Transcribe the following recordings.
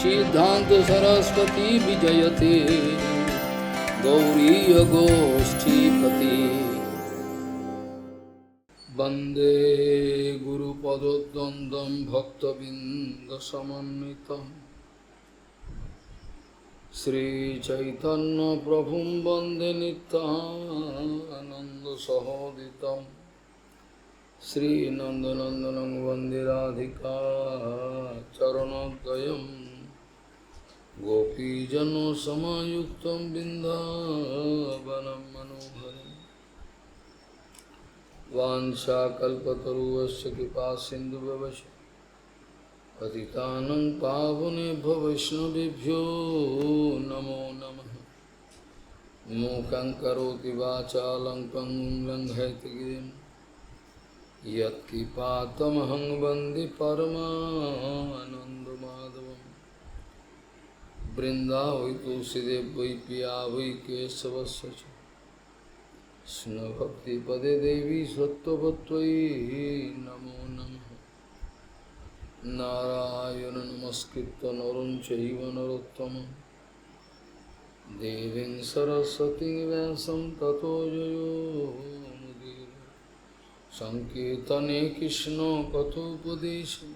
सिद्धांत सरस्वती विजयते गौरीय गोष्ठीपति वंदे गुरुपदद्वन्द्वं भक्तबिंदसमन्वितं श्रीचैतन्य प्रभुं वंदे नित्यानन्दसहोदितं श्रीनन्दनन्दनं वन्दे राधिका चरणोदयं गोपीजनसमायुक्तं बिन्दावनं मनोहरम् वाञ्छाकल्पतरुश्च कृपासिन्धुभ्यश्च पतितानं पावनेभ्यो वैष्णवेभ्यो नमो नमः। मूकं करोति वाचालं पङ्गुं लङ्घयति गिरिं यत्कृपातमहं वन्दे परमानन्दमाधवं। वृन्दावै तुलसीदेव वै पिया वै केशवस्य च कृष्ण भक्ति पदे देवी सत्त्ववत्त्वयि नमो नमः। नारायण नमस्कृत्य नरं चैव नरोत्तमं देवीं सरस्वतीं व्यासं ततो जयो मुदीरये। संकीर्तने कृष्ण कथोपदेशे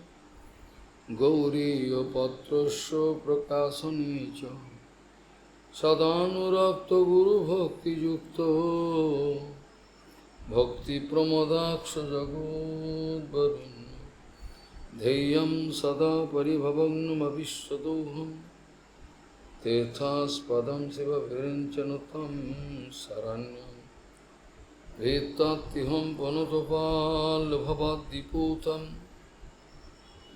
गौरीयपत्रस्य प्रकाशने च सदानुरक्तो गुरुभक्तियुक्तो भक्तिप्रमोदाक्ष जगोद्वरुण्य ध्येयं सदा परिभवग्नमभिष्टदोहं तीर्थास्पदं शिवविरञ्चनुतं शरण्यं वेत्तात्तिहं पुनतपाल्भवाद्दिपूतं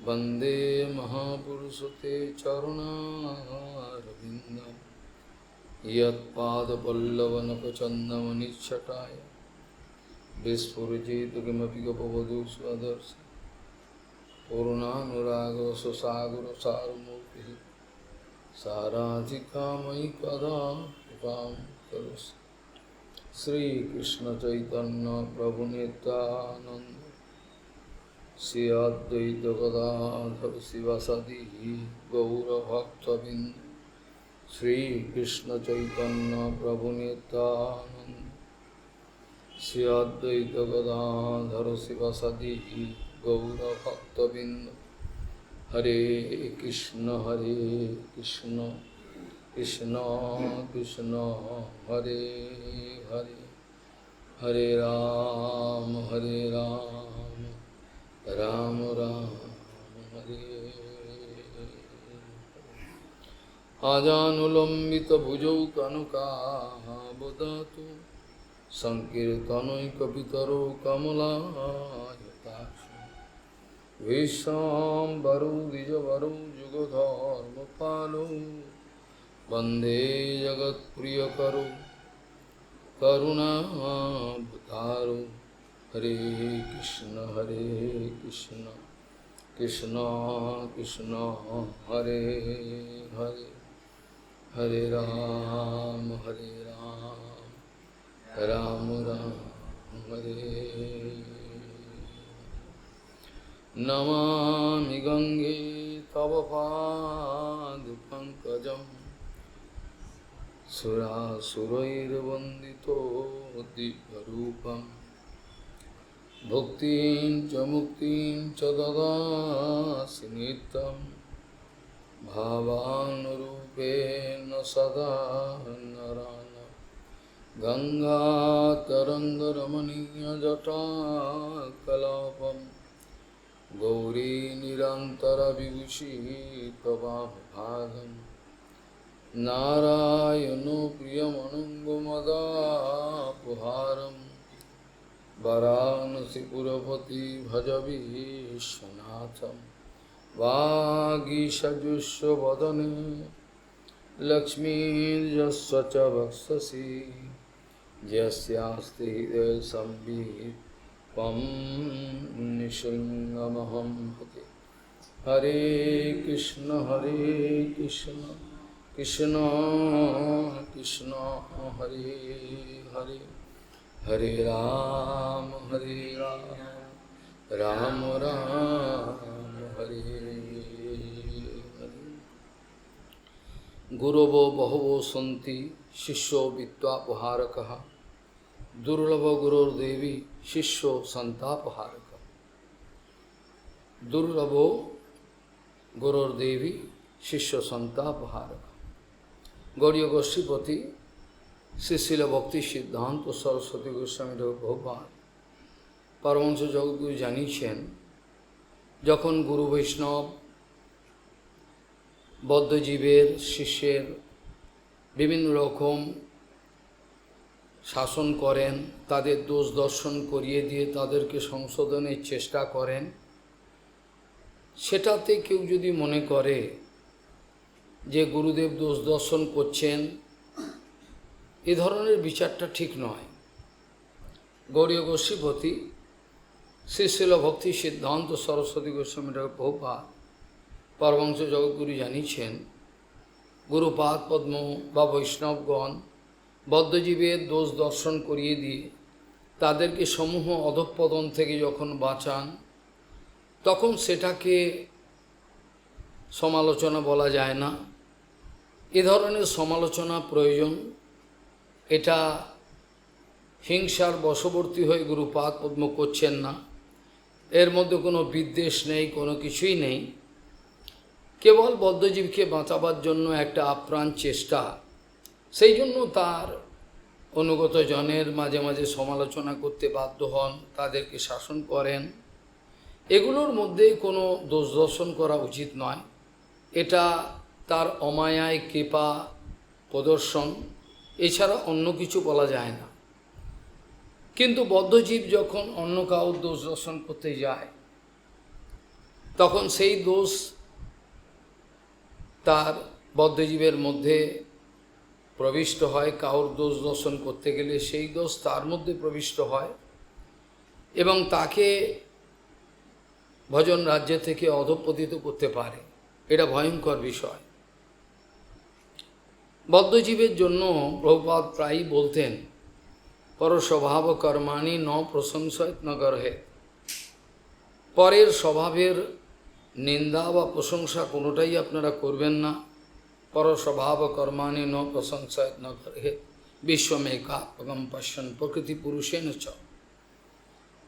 वन्दे महापुरुषते चरणारविन्दम् यत्पादपल्लवनखचन्दमनिच्छटाय विस्फुरिजित किमपि गपवधू स्वदर्श पूर्णानुरागरससागरसारमूर्तिः साराधिकामयि कदा कृपां करोषि। श्रीकृष्णचैतन्य प्रभुनित्यानन्द श्री अद्वैत गदाधर शिवासादि गौरभक्तबिंद श्री कृष्ण चैतन्य प्रभु नित्यानंद श्री अद्वैत गदाधर शिवासादि गौरभक्तबिंद। हरे कृष्ण कृष्ण कृष्ण हरे हरे हरे राम राम राम हरे। आजानुलंबित भुजौ कनकाबदातु संकीर्तनैकपितरो कमलायताक्षु विश्वाम्बरो द्विजवरो जुगधर्मपालो वन्दे जगत्प्रियकरो करुणावतारो। हरे कृष्ण कृष्ण कृष्ण हरे हरे हरे राम राम राम हरे। नमामि गंगे तव पादपङ्कजं सुरासुरैर्वन्दितो दिव्यरूपम् भुक्तिं च मुक्तिं च ददासि नित्यं भावानुरूपेण सदा नराणां। गंगातरङ्गरमणीयजटाकलापं गौरी निरन्तरविभूषिः त्ववामभागं नारायणो प्रियमनुगमदापहारम् वाराणसीपुरपति भजवीशनाथं वागीषजुष्वदने लक्ष्मीर्यस्य च वक्षसि यस्यास्ति हृदयसंवित् त्वं निःसिंहमहं भजे। हरे कृष्ण कृष्ण कृष्ण हरे हरे हरे राम राम राम हरे हरे। गुरवो बहवो सन्ति शिष्यो विद्यापहारकः दुर्लभ गुरुर्देवी शिष्यो संतापहारक दुर्लभो गुरुर्देवी शिष्य संतापहारक। गौड़ीय गोस्वामीपति श्रीशिल भक्ति सिद्धांत सरस्वती गोस्वामी भगवान परमहंस जगद्गुरु জানিয়েছেন যখন গুরু বৈষ্ণব বদ্ধজীবের শিষ্যের বিভিন্ন রকম শাসন করেন, তাদের দোষ দর্শন করিয়ে দিয়ে তাদেরকে সংশোধনের চেষ্টা করেন, সেটাতে কেউ যদি মনে করে যে গুরুদেব দোষ দর্শন করছেন, এ ধরনের বিচারটা ঠিক নয়। গৌড়ীয় গোস্বামীপতি শ্রীশিল ভক্তি সিদ্ধান্ত সরস্বতী গোস্বামী প্রভুপাদ পরমহংস জগদ্গুরু জানিয়েছেন গুরুপাদ পদ্ম বা বৈষ্ণবগণ বদ্ধজীবের দোষ দর্শন করিয়ে দিয়ে তাদেরকে সমূহ অধঃপতন থেকে যখন বাঁচান, তখন সেটাকে সমালোচনা বলা যায় না। এ ধরনের সমালোচনা প্রয়োজন। এটা হিংসার বশবর্তী হয়ে গুরুপাদ পদ্ম করছেন না, এর মধ্যে কোনো বিদ্বেষ নেই, কোনো কিছুই নেই। কেবল বদ্ধজীবকে বাঁচাবার জন্য একটা আপ্রাণ চেষ্টা, সেই জন্য তার অনুগত জনের মাঝে মাঝে সমালোচনা করতে বাধ্য হন, তাদেরকে শাসন করেন। এগুলোর মধ্যে কোনো দোষ দর্শন করা উচিত নয়। এটা তার অমায়ায় কৃপা প্রদর্শন, এছাড়া অন্য কিছু বলা যায় না। কিন্তু বদ্ধজীব যখন অন্য কাউর দোষ দর্শন করতে যায়, তখন সেই দোষ তার বদ্ধজীবের মধ্যে প্রবিষ্ট হয়। কাউর দোষ দর্শন করতে গেলে সেই দোষ তার মধ্যে প্রবিষ্ট হয় এবং তাকে ভজন রাজ্য থেকে অধঃপতিত করতে পারে। এটা ভয়ঙ্কর বিষয়। বদ্ধজীবের জন্য প্রভুপাদ প্রায়ই বলতেন পরস্বভাব কর্মাণি ন প্রশংসয়ত ন গর্হে। পরের স্বভাবের নিন্দা বা প্রশংসা কোনোটাই আপনারা করবেন না। পরস্বভাব কর্মাণি ন প্রশংসয়ত ন গর্হে বিশ্বমেকাত্মকম পশ্যন প্রকৃতি পুরুষেন চ।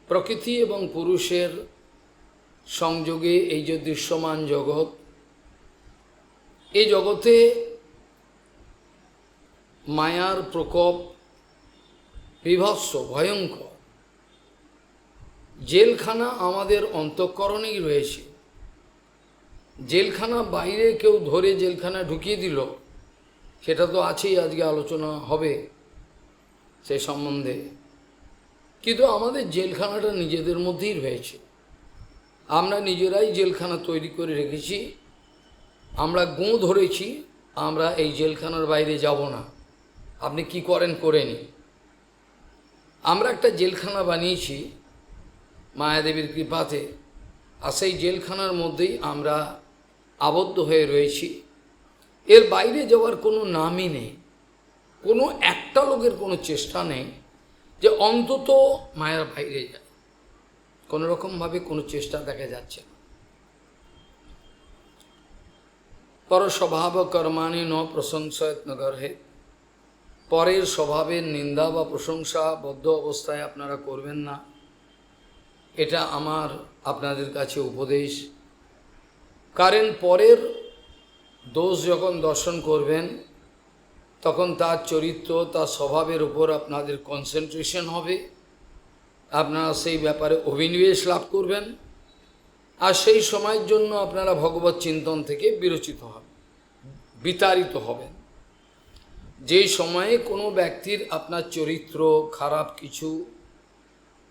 প্রকৃতি এবং পুরুষের সংযোগে এই যে দৃশ্যমান জগৎ, এই জগতে মায়ার প্রকোপ বিভৎস ভয়ঙ্কর। জেলখানা আমাদের অন্তঃকরণেই রয়েছে। জেলখানা বাইরে কেউ ধরে জেলখানা ঢুকিয়ে দিল, সেটা তো আছেই, আজকে আলোচনা হবে সেই সম্বন্ধে। কিন্তু আমাদের জেলখানাটা নিজেদের মধ্যেই রয়েছে। আমরা নিজেরাই জেলখানা তৈরি করে রেখেছি। আমরা গোঁ ধরেছি, আমরা এই জেলখানার বাইরে যাব না, আপনি কি করেন করে নিন। আমরা একটা জেলখানা বানিয়েছি মায়াদেবীর কৃপাতে, আর সেই জেলখানার মধ্যেই আমরা আবদ্ধ হয়ে রয়েছি। এর বাইরে যাওয়ার কোনো নামই নেই। কোনো একটা লোকের কোনো চেষ্টা নেই যে অন্তত মায়ার বাইরে যায়, কোনো রকমভাবে কোনো চেষ্টা দেখা যাচ্ছে না। পরস্বভাব কর্মাণি ন প্রশংসয়ত ন গর্হে। পরের স্বভাবের নিন্দা বা প্রশংসা বদ্ধ অবস্থায় আপনারা করবেন না। এটা আমার আপনাদের কাছে উপদেশ। কারণ পরের দোষ যখন দর্শন করবেন, তখন তার চরিত্র, তার স্বভাবের উপর আপনাদের কনসেন্ট্রেশন হবে। আপনারা সেই ব্যাপারে অভিনিবেশ লাভ করবেন, আর সেই সময়ের জন্য আপনারা ভগবত চিন্তন থেকে বিরচিত হবেন, বিতাড়িত হবেন। যেই সময়ে কোনো ব্যক্তির আপনার চরিত্র খারাপ কিছু,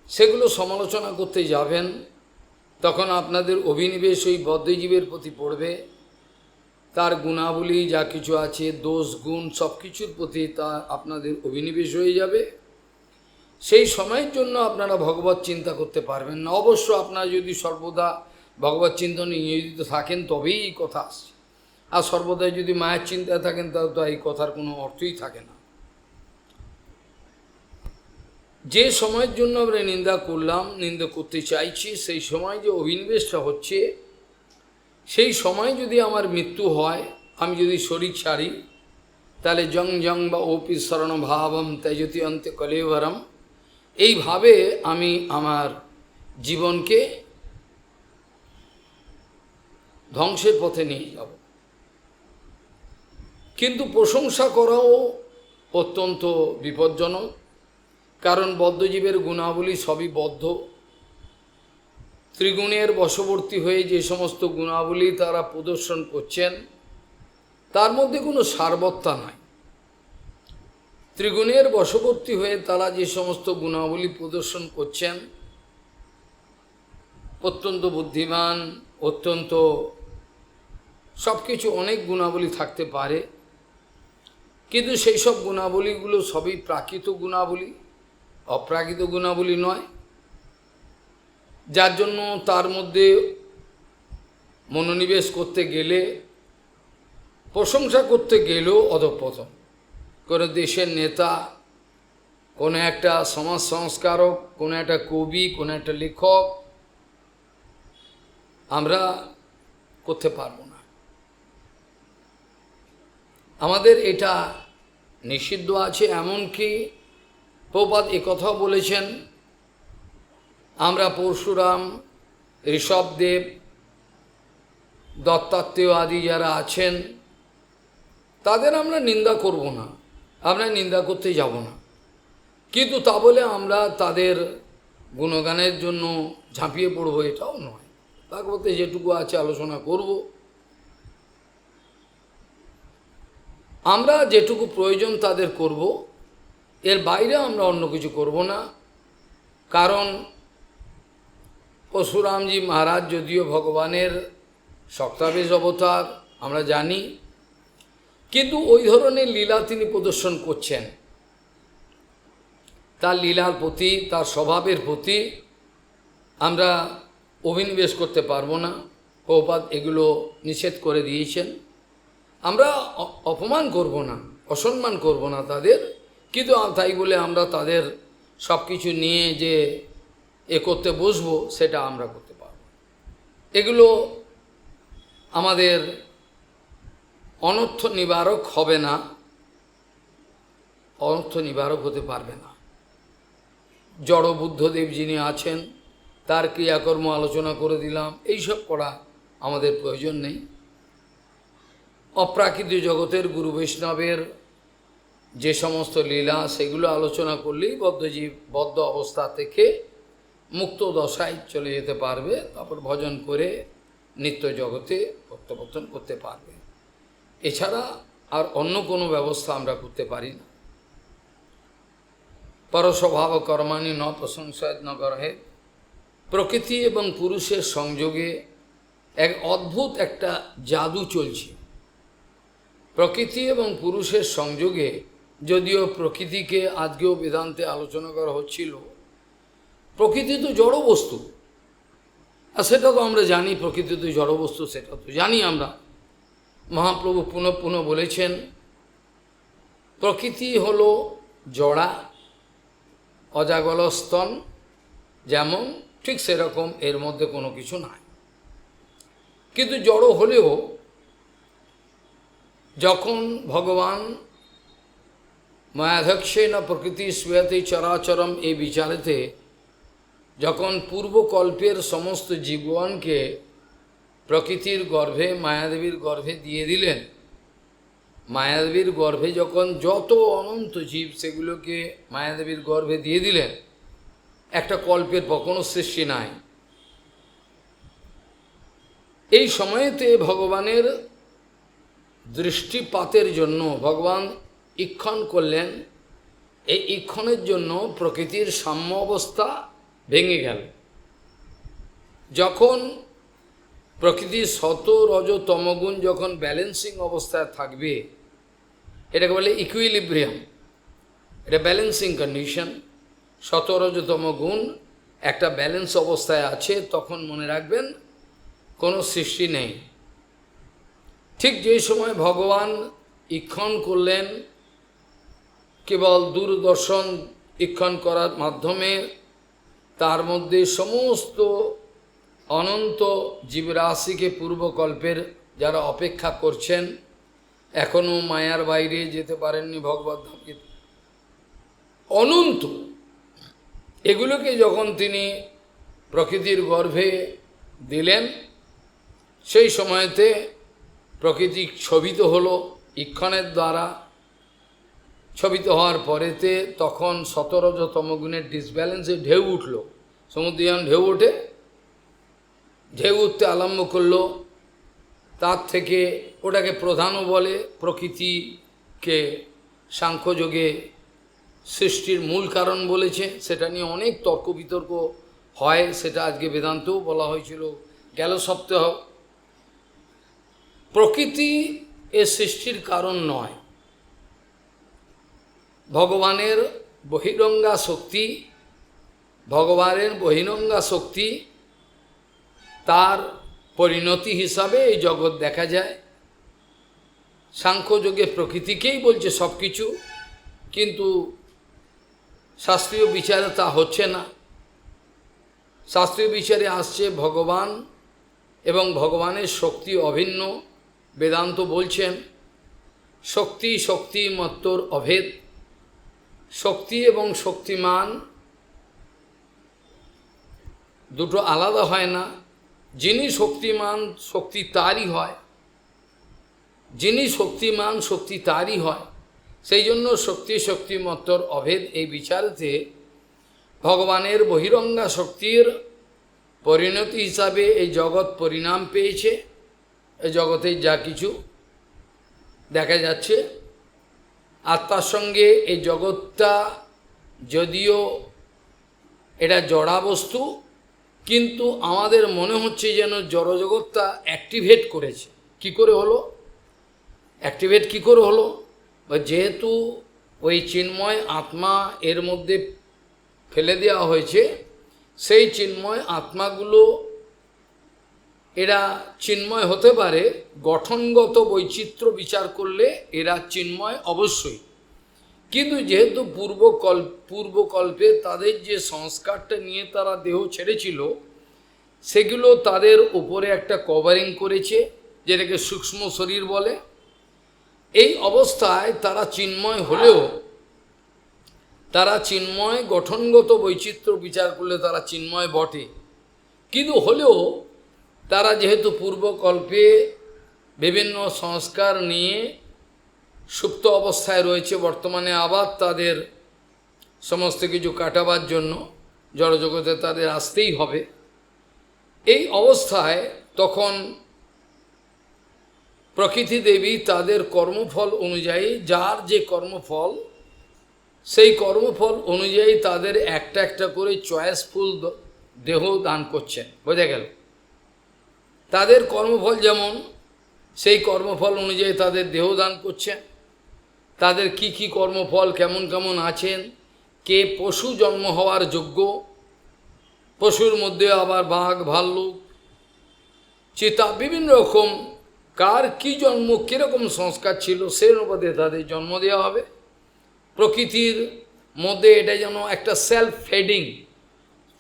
সেগুলো সমালোচনা করতে যাবেন, তখন আপনাদের অভিনিবেশ ওই বদ্ধজীবের প্রতি পড়বে। তার গুণাবলী যা কিছু আছে, দোষ গুণ সব কিছুর প্রতি তা আপনাদের অভিনিবেশ হয়ে যাবে। সেই সময়ের জন্য আপনারা ভগবত চিন্তা করতে পারবেন না। অবশ্য আপনারা যদি সর্বদা ভগবত চিন্তনে নিয়োজিত থাকেন তবেই এই কথা আসছে। আর সর্বদাই যদি মায়ের চিন্তায় থাকেন, তাহলে তো এই কথার কোনো অর্থই থাকে না। যে সময়ের জন্য আমরা নিন্দা করলাম, নিন্দা করতে চাইছি, সেই সময় যে অভিনিবেশটা হচ্ছে, সেই সময় যদি আমার মৃত্যু হয়, আমি যদি শরীর ছাড়ি, তাহলে জং জং বা ওপি শরণ ভাবম তেজতি অন্তে কলেবরম, এইভাবে আমি আমার জীবনকে ধ্বংসের পথে নিয়ে যাব। কিন্তু প্রশংসা করাও অত্যন্ত বিপজ্জনক, কারণ বদ্ধজীবের গুণাবলী সবই বদ্ধ। ত্রিগুণের বশবর্তী হয়ে যে সমস্ত গুণাবলী তারা প্রদর্শন করছেন, তার মধ্যে কোনো সারবত্তা নাই। ত্রিগুণের বশবর্তী হয়ে তারা যে সমস্ত গুণাবলী প্রদর্শন করছেন, অত্যন্ত বুদ্ধিমান, অত্যন্ত সব কিছু অনেক গুণাবলী থাকতে পারে, কিন্তু সেই সব গুণাবলীগুলো সবই প্রাকৃত গুণাবলী, অপ্রাকৃত গুণাবলী নয়, যার জন্য তার মধ্যে মনোনিবেশ করতে গেলে, প্রশংসা করতে গেলেও অধঃপতন। কোনো দেশের নেতা, কোনো একটা সমাজ সংস্কারক, কোনো একটা কবি, কোনো একটা লেখক আমরা করতে পারবো না। আমাদের এটা নিষিদ্ধ আছে। এমনকি প্রভুপাদ একথাও বলেছেন, আমরা পরশুরাম, ঋষভদেব, দত্তাত্রেয় আদি যারা আছেন তাদের আমরা নিন্দা করব না, আমরা নিন্দা করতে যাব না, কিন্তু তা বলে আমরা তাদের গুণগানের জন্য ঝাঁপিয়ে পড়ব এটাও নয়। ভাগবতে যেটুকু আছে আলোচনা করব, আমরা যেটুকু প্রয়োজন তাদের করব, এর বাইরে আমরা অন্য কিছু করব না। কারণ পরশুরামজি মহারাজ যদিও ভগবানের সপ্তাবেশ অবতার আমরা জানি, কিন্তু ওই ধরনের লীলা তিনি প্রদর্শন করছেন, তার লীলার প্রতি, তার স্বভাবের প্রতি আমরা অভিনিবেশ করতে পারবো না। প্রভুপাদ এগুলো নিষেধ করে দিয়েছেন। আমরা অপমান করব না, অসম্মান করব না তাদের, কিন্তু তাই বলে আমরা তাদের সব কিছু নিয়ে যে এ করতে বসবো, সেটা আমরা করতে পারব। এগুলো আমাদের অনর্থ নিবারক হবে না, অনর্থ নিবারক হতে পারবে না। জড় বুদ্ধদেব যিনি আছেন, তার ক্রিয়াকর্ম আলোচনা করে দিলাম, এইসব করা আমাদের প্রয়োজন নেই। অপ্রাকৃত জগতের গুরু বৈষ্ণবের যে সমস্ত লীলা, সেগুলো আলোচনা করলেই বদ্ধজীব বদ্ধ অবস্থা থেকে মুক্ত দশায় চলে যেতে পারবে, তারপর ভজন করে নিত্য জগতে প্রত্যাবর্তন করতে পারবে। এছাড়া আর অন্য কোনো ব্যবস্থা আমরা করতে পারি না। পরস্বভাব কর্মাণি ন প্রশংসায় ন গর্হে। প্রকৃতি এবং পুরুষের সংযোগে এক অদ্ভুত একটা জাদু চলছে। প্রকৃতি এবং পুরুষের সংযোগে, যদিও প্রকৃতিকে আজকেও বেদান্তে আলোচনা করা হচ্ছিল, প্রকৃতি তো জড় বস্তু, আর সেটা তো আমরা জানি, প্রকৃতি তো জড় বস্তু, সেটা তো জানি আমরা। মহাপ্রভু পুনঃ পুনঃ বলেছেন, প্রকৃতি হলো জড়া, অজাগলস্তন যেমন, ঠিক সেরকম এর মধ্যে কোনো কিছু নাই। কিন্তু জড় হলেও যখন ভগবান মায়াধ্যক্ষে না প্রকৃতি শ্বেতে চরাচরম এই বিচারেতে যখন পূর্বকল্পের সমস্ত জীবনকে প্রকৃতির গর্ভে, মায়াদেবীর গর্ভে দিয়ে দিলেন, মায়াদেবীর গর্ভে যখন যত অনন্ত জীব সেগুলোকে মায়াদেবীর গর্ভে দিয়ে দিলেন, একটা কল্পের পর কোনো সৃষ্টি নাই। এই সময়েতে ভগবানের দৃষ্টিপাতের জন্য ভগবান ঈক্ষণ করলেন। এই ঈক্ষণের জন্য প্রকৃতির সাম্য অবস্থা ভেঙে গেল। যখন প্রকৃতির সত রজ তমগুণ যখন ব্যালেন্সিং অবস্থায় থাকবে, এটাকে বলে ইকুইলিব্রিয়াম, এটা ব্যালেন্সিং কন্ডিশন। সত রজ তমগুণ একটা ব্যালেন্স অবস্থায় আছে, তখন মনে রাখবেন কোনো সৃষ্টি নেই। ঠিক যে সময় ভগবান ঈক্ষণ করলেন, কেবল দূরদর্শন ঈক্ষণ করার মাধ্যমে তার মধ্যে সমস্ত অনন্ত জীবরাশিকে পূর্বকল্পের যারা অপেক্ষা করছেন এখনও মায়ার বাইরে যেতে পারেননি ভগবত ধামকে, অনন্ত। এগুলোকে যখন তিনি প্রকৃতির গর্ভে দিলেন, সেই সময়তে প্রকৃতি ছবিত হলো ইক্ষণের দ্বারা। ছবিত হওয়ার পরেতে তখন 17তম গুণের ডিসব্যালেন্সে ঢেউ উঠল। সমুদ্রে যখন ঢেউ ওঠে, ঢেউ উঠতে আরম্ভ করলো, তার থেকে ওটাকে প্রধানও বলে, প্রকৃতিকে সাংখ্যযোগে সৃষ্টির মূল কারণ বলেছে। সেটা নিয়ে অনেক তর্ক বিতর্ক হয়, সেটা আজকে বেদান্তেও বলা হয়েছিল গেল সপ্তাহ। প্রকৃতি এ সৃষ্টির কারণ নয়, ভগবানের বহিরঙ্গা শক্তি, ভগবানের বহিরঙ্গা শক্তি, তার পরিণতি হিসাবে এই জগৎ দেখা যায়। সাংখ্যযোগে প্রকৃতিকেই বলছে সব কিছু, কিন্তু শাস্ত্রীয় বিচারে তা হচ্ছে না। শাস্ত্রীয় বিচারে আসছে ভগবান এবং ভগবানের শক্তি অভিন্ন। বেদান্ত বলছেন শক্তি শক্তি মত্তর অভেদ। শক্তি এবং শক্তিমান দুটো আলাদা হয় না। যিনি শক্তিমান শক্তি তারই হয়, যিনি শক্তিমান শক্তি তারই হয়। সেই জন্য শক্তি শক্তিমত্তর অভেদ এই বিচারতে ভগবানের বহিরঙ্গা শক্তির পরিণতি হিসাবে এই জগৎ পরিণাম পেয়েছে। এই জগতে যা কিছু দেখা যাচ্ছে, আত্মার সঙ্গে এই জগৎটা যদিও এটা জড়া বস্তু, কিন্তু আমাদের মনে হচ্ছে যেন জড়জগৎটা অ্যাক্টিভেট করেছে। কি করে হলো? অ্যাক্টিভেট কি করে হলো? যেহেতু ওই চিন্ময় আত্মা এর মধ্যে ফেলে দেওয়া হয়েছে, সেই চিন্ময় আত্মাগুলো এরা চিন্ময় হতে পারে, গঠনগত বৈচিত্র্য বিচার করলে এরা চিন্ময় অবশ্যই। কিন্তু যেহেতু পূর্বকল্পে তাদের যে সংস্কারটা নিয়ে তারা দেহ ছেড়েছিল, সেগুলো তাদের উপরে একটা কভারিং করেছে, যেটাকে সূক্ষ্ম শরীর বলে। এই অবস্থায় তারা চিন্ময় হলেও, তারা চিন্ময় গঠনগত বৈচিত্র্য বিচার করলে তারা চিন্ময় বটে, কিন্তু হলেও তারা যেহেতু পূর্বকল্পে বিভিন্ন সংস্কার নিয়ে সুপ্ত অবস্থায় রয়েছে, বর্তমানে আবার তাদের সমস্ত কিছু কাটাবার জন্য জড়জগতে তাদের আসতেই হবে। এই অবস্থায় তখন প্রকৃতি দেবী তাদের কর্মফল অনুযায়ী, যার যে কর্মফল, সেই কর্মফল অনুযায়ী তাদের একটা একটা করে চয়েসফুল দেহ দান করছেন। বোঝা গেল? তাদের কর্মফল যেমন, সেই কর্মফল অনুযায়ী তাদের দেহ দান করছেন। তাদের কি কি কর্মফল কেমন কেমন আছেন, কে পশু জন্ম হওয়ার যোগ্য, পশুর মধ্যে আবার বাঘ ভাল্লুক চিতা বিভিন্ন রকম, কার কি জন্ম কীরকম সংস্কার ছিল সেই অনুপাতে তাদের জন্ম দেওয়া হবে। প্রকৃতির মধ্যে এটা যেন একটা সেলফ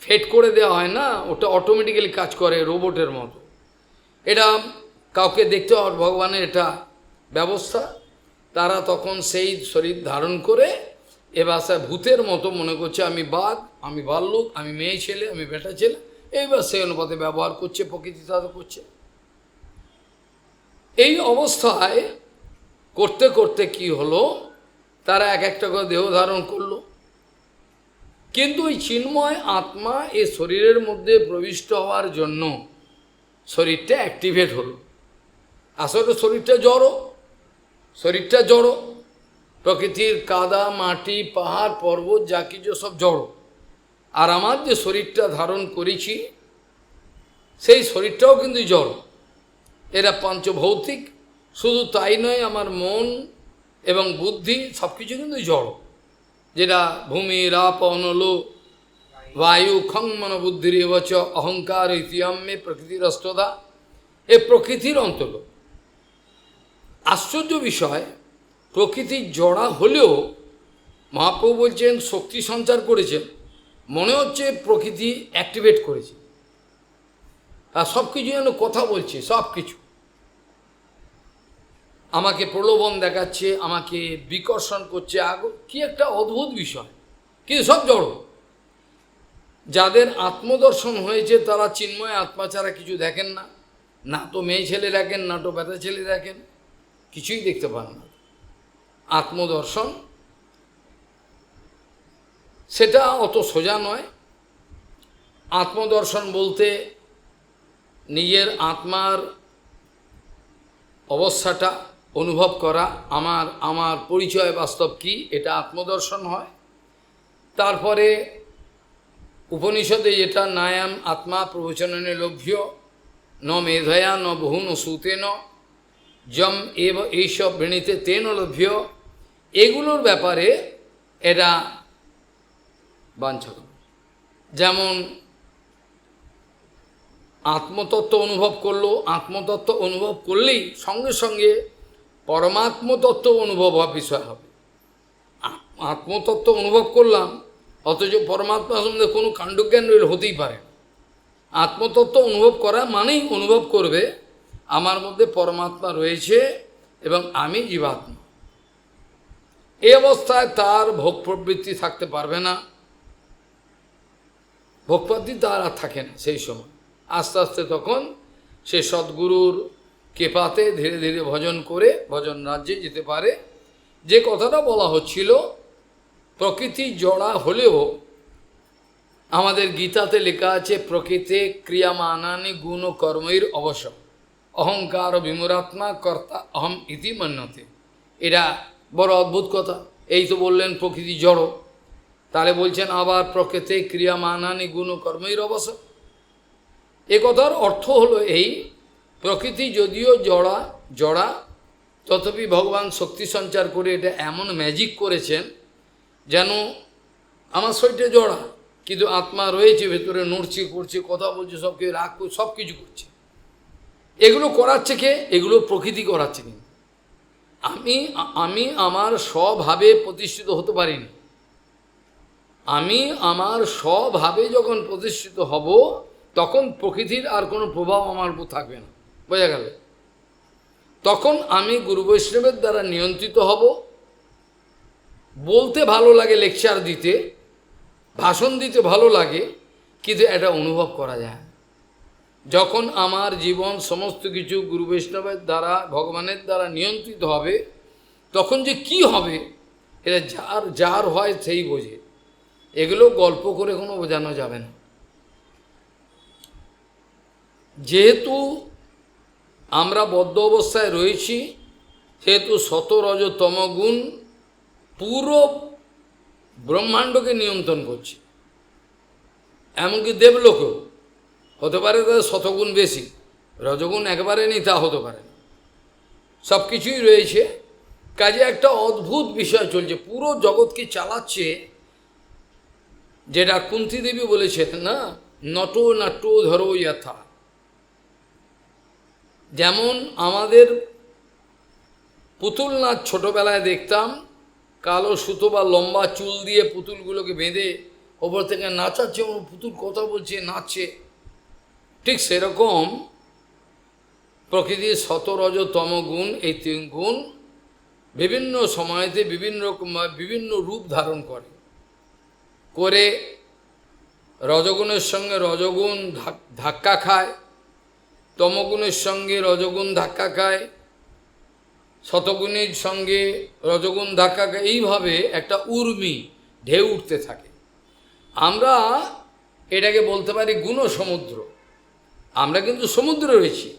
ফেড করে দেওয়া হয় না, ওটা অটোমেটিক্যালি কাজ করে রোবটের মতো। এটা কাউকে দেখতে হবে, ভগবানের এটা ব্যবস্থা। তারা তখন সেই শরীর ধারণ করে এ ভাষায় ভূতের মতো মনে করছে আমি বাঘ, আমি ভাল্লুক, আমি মেয়ে ছেলে, আমি বেটা ছেলে, এইবার সেই অনুপাতে ব্যবহার করছে, প্রকৃতি তাদের করছে। এই অবস্থায় করতে করতে কি হলো, তারা এক একটা করে দেহ ধারণ করলো। কিন্তু ওই চিন্ময় আত্মা এই শরীরের মধ্যে প্রবিষ্ট হওয়ার জন্য শরীরটা অ্যাক্টিভেট হলো। আসলে শরীরটা জড়ো, প্রকৃতির কাদা মাটি পাহাড় পর্বত যা কিছু সব জড়ো। আর আমার যে শরীরটা ধারণ করেছি, সেই শরীরটাও কিন্তু জড়ো। এরা পঞ্চভৌতিক। শুধু তাই নয়, আমার মন এবং বুদ্ধি সব কিছু কিন্তু জড়ো, যেটা ভূমি রাপ অনলো বায়ু খং মন বুদ্ধির এবচ অহংকার ইতিহাম্যে প্রকৃতির অস্তদা, এ প্রকৃতির অন্তর্গত। আশ্চর্য বিষয়, প্রকৃতির জড়া হলেও মহাপ্রভু বলছেন শক্তি সঞ্চার করেছেন, মনে হচ্ছে প্রকৃতি অ্যাক্টিভেট করেছে। আর সব কিছু যেন কথা বলছে, সব কিছু। আমাকে প্রলোভন দেখাচ্ছে, আমাকে বিকর্ষণ করছে, কি একটা অদ্ভুত বিষয়, কিন্তু সব জড়। যাদের আত্মদর্শন হয়েছে তারা চিন্ময় আত্মা ছাড়া কিছু দেখেন না, না তো মেয়ে ছেলে দেখেন, না তো বেটা ছেলে দেখেন, কিছুই দেখতে পান না। আত্মদর্শন সেটা অত সোজা নয়। আত্মদর্শন বলতে নিজের আত্মার অবস্থাটা অনুভব করা, আমার পরিচয় বাস্তব কি, এটা আত্মদর্শন হয়। তারপরে উপনিষদে যেটা নায়াম আত্মা প্রবচনে লভ্য ন মেধয়া ন বহু ন সুতেন যম এব এইসব বৃণীতে তেন লভ্য, এগুলোর ব্যাপারে এরা বাঞ্ছা করে। যেমন আত্মতত্ত্ব অনুভব করলো, আত্মতত্ত্ব অনুভব করলেই সঙ্গে সঙ্গে পরমাত্মতত্ত্ব অনুভব হওয়ার বিষয় হবে। আত্মতত্ত্ব অনুভব করলাম, অথচ পরমাত্মা সম্বন্ধে কোনো কাণ্ডজ্ঞান রইল হতেই পারে। আত্মতত্ত্ব অনুভব করা মানেই অনুভব করবে আমার মধ্যে পরমাত্মা রয়েছে এবং আমি জীবাত্মা। এই অবস্থায় তার ভোগ প্রবৃত্তি থাকতে পারবে না, ভোগ প্রবৃত্তি তার আর থাকে না। সেই সময় আস্তে আস্তে তখন সে সদ্গুরুর কৃপাতে ধীরে ধীরে ভজন করে ভজন রাজ্যে যেতে পারে। যে কথাটা বলা হচ্ছিল, প্রকৃতি জড়া হলেও আমাদের গীতাতে লেখা আছে প্রকৃতি ক্রিয়ামানানি গুণ কর্মৈর অবশ্য অহংকার বিমূঢ়াত্মা কর্তা অহম ইতি মন্যতে। এটা বড় অদ্ভুত কথা। এই তো বললেন প্রকৃতি জড়, তাহলে বলছেন আবার প্রকৃতি ক্রিয়ামানানি গুণ কর্মৈর অবশ্য। এ কথার অর্থ হলো এই, প্রকৃতি যদিও জড়া তথাপি ভগবান শক্তি সঞ্চার করে এটা এমন ম্যাজিক করেছেন যেন আমার শরীরটা জড়া, কিন্তু আত্মা রয়েছে ভেতরে, নড়ছে করছে, কথা বলছে, সবকে রাগ করছে, সব কিছু করছে। এগুলো করাচ্ছে কে? এগুলো প্রকৃতি করাচ্ছে। কিন্তু আমি আমার স্বভাবে প্রতিষ্ঠিত হতে পারিনি। আমি আমার স্বভাবে যখন প্রতিষ্ঠিত হব তখন প্রকৃতির আর কোনো প্রভাব আমার উপর থাকবে না, বোঝা গেল? তখন আমি গুরু বৈষ্ণবের দ্বারা নিয়ন্ত্রিত হব। বলতে ভালো লাগে, লেকচার দিতে, ভাষণ দিতে ভালো লাগে, কিন্তু এটা অনুভব করা যায় যখন আমার জীবন সমস্ত কিছু গুরু বৈষ্ণবের দ্বারা, ভগবানের দ্বারা নিয়ন্ত্রিত হবে, তখন যে কি হবে এটা যার হয় সেই বোঝে। এগুলো গল্প করে কোনো বোঝানো যাবে না। যেহেতু আমরা বদ্ধ অবস্থায় রয়েছি, সেহেতু শত রজ তমগুণ পুরো ব্রহ্মাণ্ডকে নিয়ন্ত্রণ করছে। এমনকি দেবলোকেও হতে পারে তাদের শতগুণ বেশি, রজগুণ একবারে নেই তা হতে পারে না, সব কিছুই রয়েছে। কাজে একটা অদ্ভুত বিষয় চলছে, পুরো জগৎকে চালাচ্ছে। যেটা কুন্তি দেবী বলেছেন না, নটো নাট্য ধরো যথা। যেমন আমাদের পুতুল নাচ ছোটোবেলায় দেখতাম, কালো সুতো বা লম্বা চুল দিয়ে পুতুলগুলোকে বেঁধে ওপর থেকে নাচাচ্ছে, পুতুল কথা বলছে, নাচছে। ঠিক সেরকম প্রকৃতির শত রজ তম গুণ, এই তিন গুণ বিভিন্ন সময়তে বিভিন্ন রকম বিভিন্ন রূপ ধারণ করে রজগুণের সঙ্গে রজগুণ ধাক্কা খায়, তমগুণের সঙ্গে রজগুণ ধাক্কা খায়, শতগুণের সঙ্গে রজগুণ ধাক্কা খায়। এইভাবে একটা উর্মি ঢেউ উঠতে থাকে। আমরা এটাকে বলতে পারি গুণ সমুদ্র। আমরা কিন্তু সমুদ্রে রয়েছি।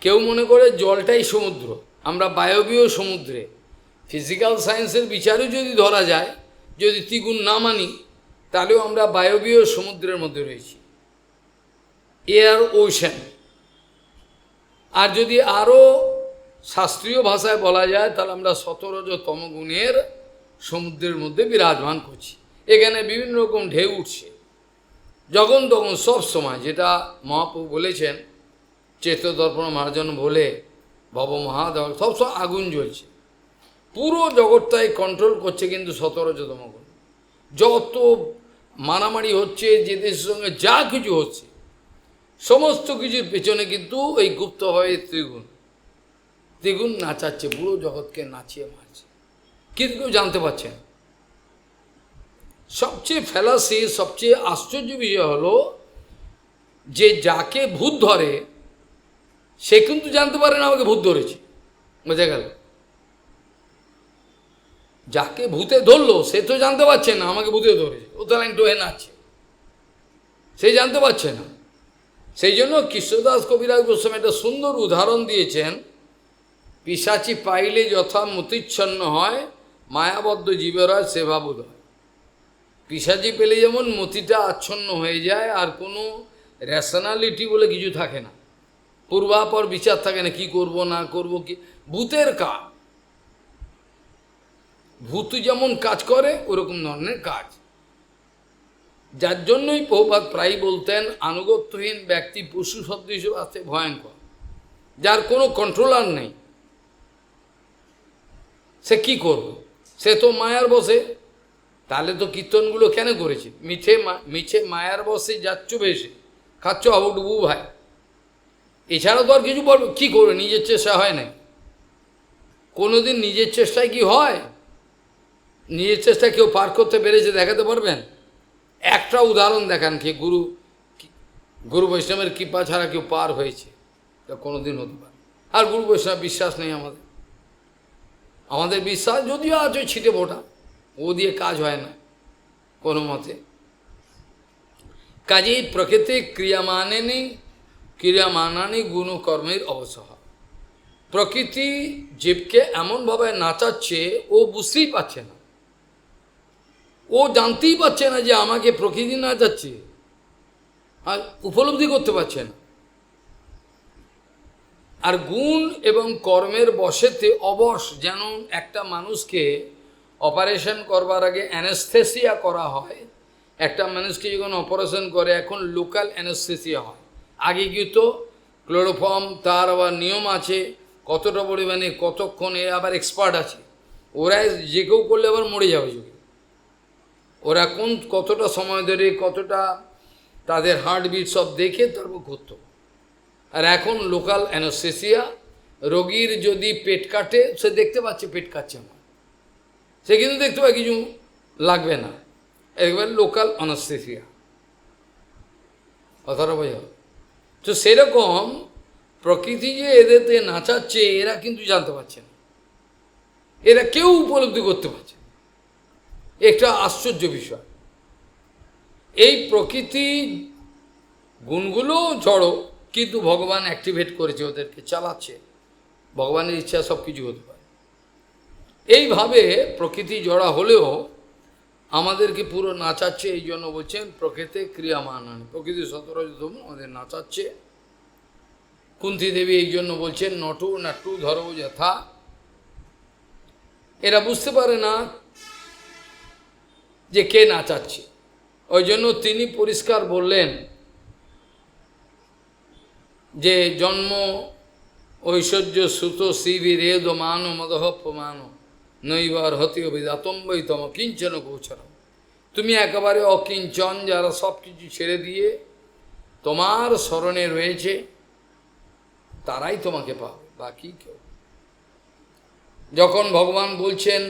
কেউ মনে করে জলটাই সমুদ্র, আমরা বায়বীয় সমুদ্রে। ফিজিক্যাল সায়েন্সের বিচারেও যদি ধরা যায়, যদি ত্রিগুণ না মানি, তাহলেও আমরা বায়বীয় সমুদ্রের মধ্যে রয়েছি, এয়ার ওশান। আর যদি আরও শাস্ত্রীয় ভাষায় বলা যায়, তাহলে আমরা শতরজ তমগুণের সমুদ্রের মধ্যে বিরাজমান করছি। এখানে বিভিন্ন রকম ঢেউ উঠছে যখন তখন, সব সময়। যেটা মহাপ্রভু বলেছেন, চেতদর্পণ মহাজন বলে ভব মহাদেব, সবসময় আগুন জ্বলছে, পুরো জগৎটাই কন্ট্রোল করছে কিন্তু শতরজতম গুণ। যত মারামারি হচ্ছে, যে দেশের সঙ্গে যা কিছু হচ্ছে, সমস্ত কিছুর পেছনে কিন্তু এই গুপ্তভাবে ত্রিগুণ। দেখুন নাচাচ্ছে, পুরো জগৎকে নাচিয়ে মারছে, কিন্তু কেউ জানতে পারছে না। সবচেয়ে ফ্যালাসি, সবচেয়ে আশ্চর্য বিষয় হলো যে যাকে ভূত ধরে সে কিন্তু জানতে পারে না আমাকে ভূত ধরেছে, বোঝা গেল? যাকে ভূতে ধরলো সে তো জানতে পারছে না আমাকে ভূতে ধরেছে, ও তো লাইন টোহে নাচছে, সে জানতে পারছে না। সেই জন্য কৃষ্ণদাস কবিরাজ গোস্বামী একটা সুন্দর উদাহরণ দিয়েছেন, পিশাচি পাইলে যথা মতিচ্ছন্ন হয়, মায়াবদ্ধ জীবেরা সেভাবোধ হয়। পিশাচি পেলে যেমন মতিটা আচ্ছন্ন হয়ে যায়, আর কোনো র্যাশনালিটি বলে কিছু থাকে না, পূর্বাপর বিচার থাকে না, কি করব না করব, কি ভূতের কাজ, ভূত যেমন কাজ করে ওরকম ধরনের কাজ। যার জন্যই প্রভুপাদ প্রায় বলতেন আনুগত্যহীন ব্যক্তি পশু সদৃশ আছে ভয়ঙ্কর, যার কোনো কন্ট্রোলার নেই। সে কি করবে? সে তো মায়ার বসে। তাহলে তো কীর্তনগুলো কেন করেছে? মিছে মায়ার বসে যাচ্ছ বেশি, খাচ্ছ হাবুডুবু ভাই, এছাড়া তো আর কিছু বলবে কী করবে? নিজের চেষ্টা হয় না কোনোদিন? নিজের চেষ্টায় কি হয়? নিজের চেষ্টায় কেউ পার করতে পেরেছে দেখাতে পারবেন? একটা উদাহরণ দেখান, কে গুরু বৈষ্ণবের কৃপা ছাড়া কেউ পার হয়েছে? তা কোনোদিন হতে পারে। আর গুরু বৈষ্ণব বিশ্বাস নেই আমাদের। আমাদের বিশ্বাস যদিও আছে ছিটে ফোটা, ও দিয়ে কাজ হয় না কোনো মতে। কাজেই প্রকৃতি ক্রিয়ামানানি গুণকর্মের অবসর। প্রকৃতি জীবকে এমনভাবে নাচাচ্ছে ও বুঝতেই পারছে না, ও জানতেই পারছে না যে আমাকে প্রকৃতি নাচাচ্ছে, আর উপলব্ধি করতে পারছে না। আর গুণ এবং কর্মের বশেতে অবশ, যেন একটা মানুষকে অপারেশন করবার আগে অ্যানেস্থেসিয়া করা হয়। একটা মানুষকে যখন অপারেশন করে এখন লোকাল অ্যানেস্থেসিয়া হয়, আগে কিন্তু ক্লোরোফর্ম তার আবার নিয়ম আছে, কতটা পরিমাণে কতক্ষণে, আবার এক্সপার্ট আছে, ওরা যে কেউ করলে আবার মরে যাবে যদি, ওরা কতটা সময় ধরে কতটা তাদের হার্টবিট সব দেখে তারপর করতো। আর এখন লোকাল অ্যানেস্থেসিয়া, রোগীর যদি পেট কাটে সে দেখতে পাচ্ছে পেট কাটছে আমার, সে কিন্তু দেখতে পায় কিছু লাগবে না, একবার লোকাল অ্যানেস্থেসিয়া, কথাটা বোঝা। তো সেরকম প্রকৃতি যে এদেরতে নাচাচ্ছে এরা কিন্তু জানতে পারছে না, এরা কেউ উপলব্ধি করতে পারছে না। একটা আশ্চর্য বিষয়, এই প্রকৃতি গুণগুলো জড়ো, কিন্তু ভগবান অ্যাক্টিভেট করেছে, ওদেরকে চালাচ্ছে, ভগবানের ইচ্ছা সব কিছু হতে পারে। এইভাবে প্রকৃতি জড়া হলেও আমাদেরকে পুরো নাচাচ্ছে। এই জন্য বলছেন প্রকৃতি ক্রিয়ামান, প্রকৃতি সতরজতম আমাদের নাচাচ্ছে। কুন্তি দেবী এই জন্য বলছেন নটু নাট্টু ধরো যথা। এরা বুঝতে পারে না যে কে নাচাচ্ছে, ওই জন্য তিনি পরিষ্কার বললেন যে জন্ম ঐশ্বর্য সুত শিবিরেদ মান মদহ প্রমাণ নৈবার হতি অভিদাতম্বৈতম কিঞ্চন গোচর। তুমি একেবারে অকিঞ্চন, যারা সব কিছু ছেড়ে দিয়ে তোমার স্মরণে রয়েছে তারাই তোমাকে পাবে, বাকি কেউ। যখন ভগবান বলছেন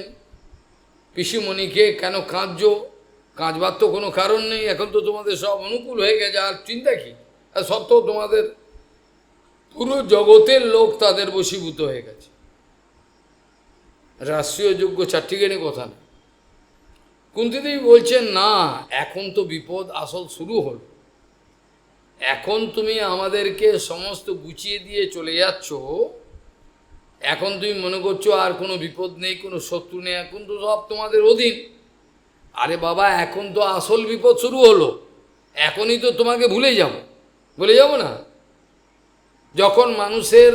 পিসিমণিকে কেন কাঁদছো, কাঁদবার তো কোনো কারণ নেই, এখন তো তোমাদের সব অনুকূল হয়ে গেছে, আর চিন্তা কি? আর সত্ত্বেও তোমাদের পুরো জগতের লোক তাদের বশীভূত হয়ে গেছে, রাষ্ট্রীয় যোগ্য চারটিখানি কথা না। কুন্তিদেবী বলছেন না, এখন তো বিপদ আসল শুরু হল, এখন তুমি আমাদেরকে সমস্ত গুছিয়ে দিয়ে চলে যাচ্ছ, এখন তুমি মনে করছো আর কোনো বিপদ নেই, কোনো শত্রু নেই, এখন তো সব তোমাদের অধীন। আরে বাবা, এখন তো আসল বিপদ শুরু হলো, এখনই তো তোমাকে ভুলে যাব না। যখন মানুষের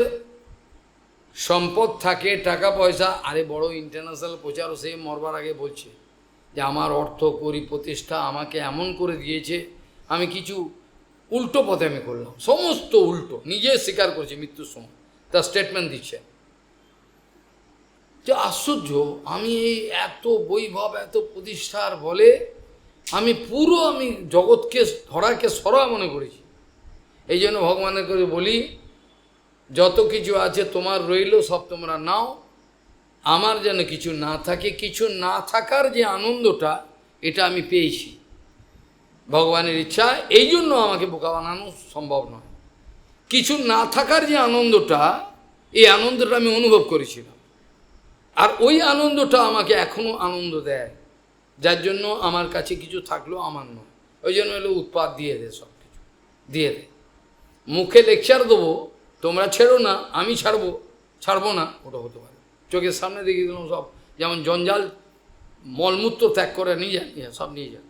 সম্পদ থাকে, টাকা পয়সা, আরে বড় ইন্টারন্যাশনাল প্রচারও সে মরবার আগে বলছে যে আমার অর্থ করি প্রতিষ্ঠা আমাকে এমন করে দিয়েছে, আমি কিছু উল্টো পথে আমি করলাম, সমস্ত উল্টো, নিজে স্বীকার করছে মৃত্যুর সময়, তার স্টেটমেন্ট দিচ্ছে। যে আশ্চর্য, আমি এই এত বৈভব এত প্রতিষ্ঠার বলে আমি জগৎকে ধরাকে সরা মনে করেছি। এই জন্য ভগবানের করে বলি যত কিছু আছে তোমার রইল, সব তোমরা নাও, আমার যেন কিছু না থাকে। কিছু না থাকার যে আনন্দটা, এটা আমি পেয়েছি ভগবানের ইচ্ছা। এই জন্য আমাকে বোকা বানানো সম্ভব নয়। কিছু না থাকার যে আনন্দটা, এই আনন্দটা আমি অনুভব করেছিলাম, আর ওই আনন্দটা আমাকে এখনও আনন্দ দেয়, যার জন্য আমার কাছে কিছু থাকলেও আমার নয়। ওই জন্য হলো উৎপাত দিয়ে দেয়, সব কিছু দিয়ে দেয়। মুখে লেকচার দেবো, তোমরা ছেড়ো না, আমি ছাড়বো না, ওটা হতে পারে। চোখের সামনে দেখিয়ে দিলাম সব, যেমন জঞ্জাল মলমূত্র ত্যাগ করে নিয়ে যান, সব নিয়ে যান,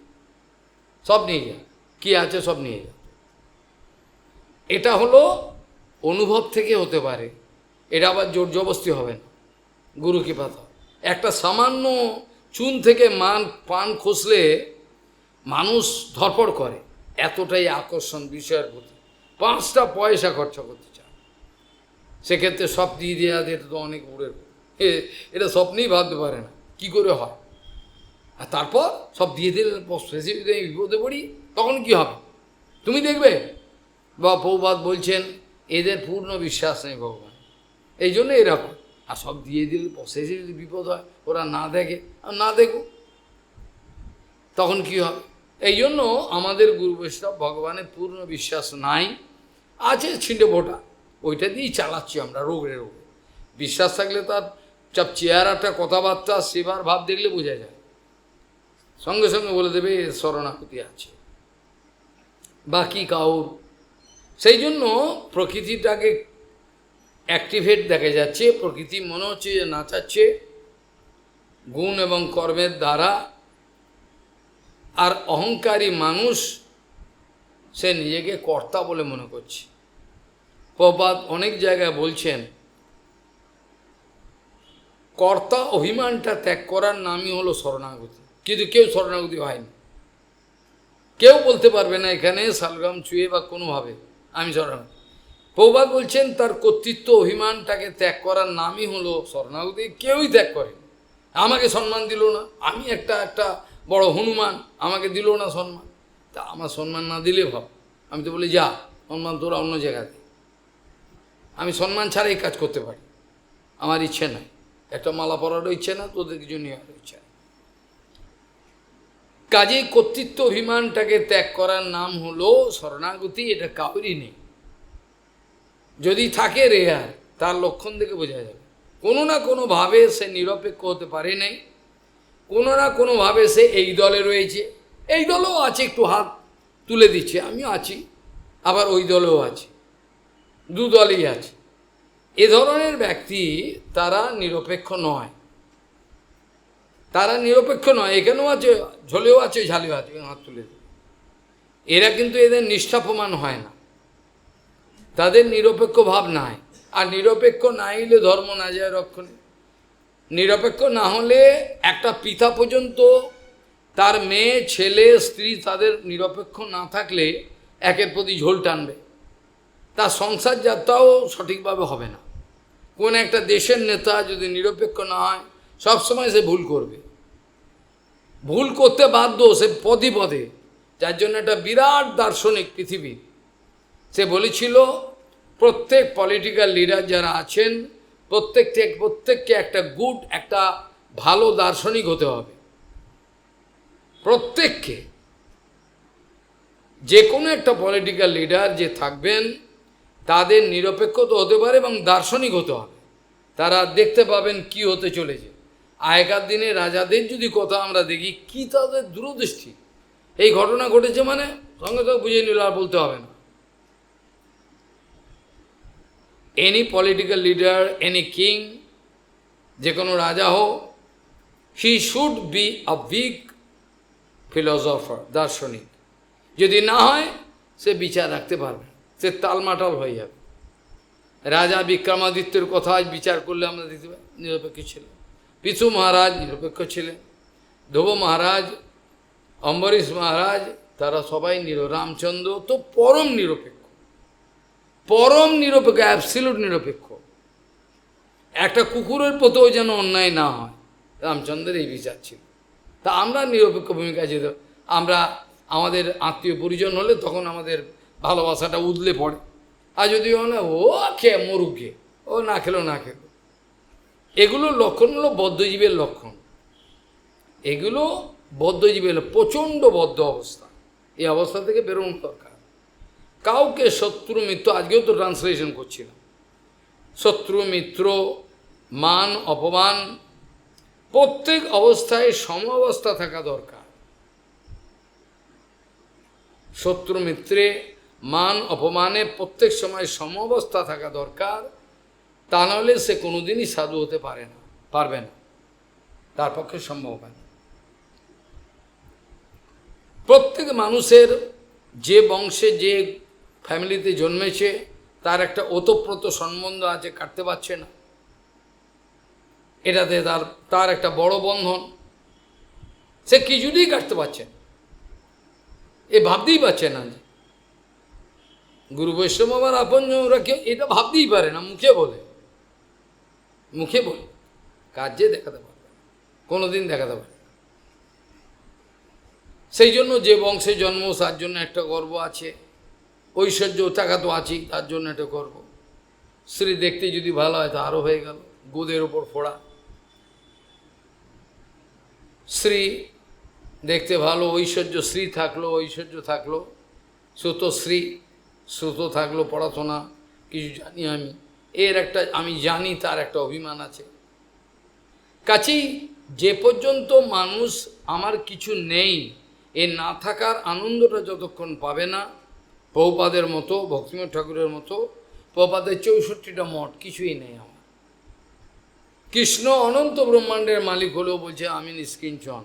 সব নিয়ে যান, কী আছে সব নিয়ে যান। এটা হলো অনুভব থেকে হতে পারে, এটা আবার জোর জবস্তি হবে না, গুরু কৃপা। একটা সামান্য চুন থেকে পান খসলে মানুষ ধরপড় করে, এতটাই আকর্ষণ বিষয়ের প্রতি, 5টা পয়সা খরচা করতে চায়। সেক্ষেত্রে সব দিয়ে দেওয়া, এটা তো অনেক উড়ে, এটা স্বপ্নেই ভাবতে পারে না কি করে হয়। আর তারপর সব দিয়ে দিলে শেষে যদি আমি বিপদে পড়ি, তখন কি হবে তুমি দেখবে। বা প্রভুপাদ বলছেন, এদের পূর্ণ বিশ্বাস নেই ভগবান, এই জন্য এরকম। আর সব দিয়ে দিলে শেষে যদি বিপদ হয়, ওরা না দেখে, আর না দেখুক, তখন কি হবে। এই জন্য আমাদের গুরু বৈষ্ণব ভগবানের পূর্ণ বিশ্বাস নাই, আছে ছিঁড়ে ভোটা, ওইটা দিয়েই চালাচ্ছি আমরা রোগে। বিশ্বাস থাকলে তার সব চেহারাটা, কথাবার্তা, সেবার ভাব দেখলে বোঝা যায়, সঙ্গে সঙ্গে বলে দেবে শরণাগতি আছে, বাকি কাউর। সেই জন্য প্রকৃতিটাকে অ্যাক্টিভেট দেখা যাচ্ছে, প্রকৃতি মনে হচ্ছে যে নাচাচ্ছে গুণ এবং কর্মের দ্বারা। আর অহংকারী মানুষ সে নিজেকে কর্তা বলে মনে করছে। প্রভুপাদ অনেক জায়গায় বলছেন, কর্তা অভিমানটা ত্যাগ করার নামই হলো শরণাগতি। কিন্তু কেউ শরণাগতি হয়নি, কেউ বলতে পারবে না এখানে শালগ্রাম ছুঁয়ে বা কোনোভাবে আমি শরণাগতি। প্রভুপাদ বলছেন তার কর্তৃত্ব অভিমানটাকে ত্যাগ করার নামই হলো শরণাগতি। কেউই ত্যাগ করে, আমাকে সম্মান দিল না, আমি একটা বড় হনুমান, আমাকে দিল না সম্মান। তা আমার সম্মান না দিলে ভাব, আমি তো বলি যা সম্মান তোরা অন্য জায়গাতে, আমি সম্মান ছাড়া এই কাজ করতে পারি, আমার ইচ্ছে নাই, একটা মালা পরারও ইচ্ছে না, তোদের কিছু নেওয়ারও ইচ্ছে না। কাজেই কর্তৃত্ব অভিমানটাকে ত্যাগ করার নাম হলো শরণাগতি। এটা কাউরই নেই, যদি থাকে রেয়ার, তার লক্ষণ দেখে বোঝা যাবে। কোনো না কোনোভাবে সে নিরপেক্ষ হতে পারে নাই, কোনো না কোনোভাবে সে এই দলে রয়েছে, এই দলেও আছে, একটু হাত তুলে দিচ্ছে আমিও আছি, আবার ওই দলেও আছে, দু দলেই আছে। এ ধরনের ব্যক্তি তারা নিরপেক্ষ নয়, তারা নিরপেক্ষ নয়, এখানেও আছে, ঝোলেও আছে, ঝালেও আছে, হাত তুলে দেবে। এরা কিন্তু এদের নিষ্ঠা প্রমাণ হয় না, তাদের নিরপেক্ষ ভাব নাই। আর নিরপেক্ষ না হলে ধর্ম না যায় রক্ষণে। নিরপেক্ষ না হলে একটা পিতা পর্যন্ত তার মেয়ে, ছেলে, স্ত্রী, তাদের নিরপেক্ষ না থাকলে একের প্রতি ঝোল টানবে, তার সংসার যাত্রাও সঠিকভাবে হবে না। কোন একটা দেশের নেতা যদি নিরপেক্ষ না হয়, সবসময় সে ভুল করবে, ভুল করতে বাধ্য, সে পদে পদে। যার জন্য একটা বিরাট দার্শনিক পৃথিবী, সে বলেছিল প্রত্যেক পলিটিক্যাল লিডার যারা আছেন, প্রত্যেককে একটা গুড, একটা ভালো দার্শনিক হতে হবে। প্রত্যেককে, যে কোনো একটা পলিটিক্যাল লিডার যে থাকবেন, তাদের নিরপেক্ষ তো হতে পারে এবং দার্শনিক হতে হবে। তারা দেখতে পাবেন কি হতে চলেছে। আগেকার দিনে রাজাদের যদি কথা আমরা দেখি, কি তাদের দূরদৃষ্টি, এই ঘটনা ঘটেছে মানে সঙ্গে সঙ্গে বুঝে নিল, আর বলতে হবে না। Any political leader, any king, যে কোনো রাজা হোক, he should be a big philosopher, দার্শনিক। যদি না হয় সে বিচার রাখতে পারবে, সে তালমাটাল হয়ে যাবে। রাজা বিক্রমাদিত্যের কথা আজ বিচার করলে আমরা দেখতে পাই নিরপেক্ষ ছিলেন, পিছু মহারাজ নিরপেক্ষ ছিলেন, ধ্রুব মহারাজ, অম্বরীশ মহারাজ, তারা সবাই রামচন্দ্র তো পরম নিরপেক্ষ, পরম নিরপেক্ষ, অ্যাবসলিউট নিরপেক্ষ। একটা কুকুরের প্রতিও যেন অন্যায় না হয়, রামচন্দ্রের এই বিচার ছিল। তা আমরা নিরপেক্ষ ভূমিকায় যেত, আমরা আমাদের আত্মীয় পরিজন হলে তখন আমাদের ভালোবাসাটা উদলে পড়ে, আর যদি না ও খেয়ে মরুকে, ও না খেলো না খেলো, এগুলো লক্ষণ হলো বদ্ধজীবের লক্ষণ। এগুলো বদ্ধজীবের প্রচণ্ড বদ্ধ অবস্থা। এই অবস্থা থেকে বেরোনো দরকার। কাউকে শত্রু মিত্র, আজকেও তো ট্রান্সলেশন করছিলাম, শত্রু মিত্র মান অপমান প্রত্যেক অবস্থায় সম অবস্থা থাকা দরকার। শত্রু মিত্রে মান অপমানে প্রত্যেক সময় সম অবস্থা থাকা দরকার। তা নাহলে সে কোনোদিনই সাধু হতে পারবে না, তার পক্ষে সম্ভব হয় না। প্রত্যেক মানুষের যে বংশে যে ফ্যামিলিতে জন্মেছে তার একটা ওতপ্রোত সম্বন্ধ আছে, কাটতে পারছে না। এটাতে তার একটা বড় বন্ধন, সে কিছুতেই কাটতে পারছে না। এ ভাবতেই পারছে না যে গুরু বৈষ্ণব আমার আপনজনরা কেউ এটা ভাবতেই পারে না। মুখে বলে কাজে দেখাতে পারবে না, কোনোদিন দেখাতে পারে না। সেই জন্য যে বংশে জন্ম তার জন্য একটা গর্ব আছে, ঐশ্বর্য টাকা তো আছেই, তার জন্য একটা গর্ব। স্ত্রী দেখতে যদি ভালো হয় তা আরও হয়ে গেল, গোদের ওপর ফোড়া। স্ত্রী দেখতে ভালো, ঐশ্বর্য, স্ত্রী থাকলো, ঐশ্বর্য থাকলো, শ্রুত থাকলো, পড়াশোনা কিছু জানি আমি, এর একটা আমি জানি, তার একটা অভিমান আছে। কাছেই যে পর্যন্ত মানুষ আমার কিছু নেই, এ না থাকার আনন্দটা যতক্ষণ পাবে না, প্রভুপাদের মতো, ভক্তিনাথ ঠাকুরের মতো, প্রভুপাদের 64টা মঠ, কিছুই নেই আমার। কৃষ্ণ অনন্ত ব্রহ্মাণ্ডের মালিক হলেও বলছে আমি নিষ্কিঞ্চন,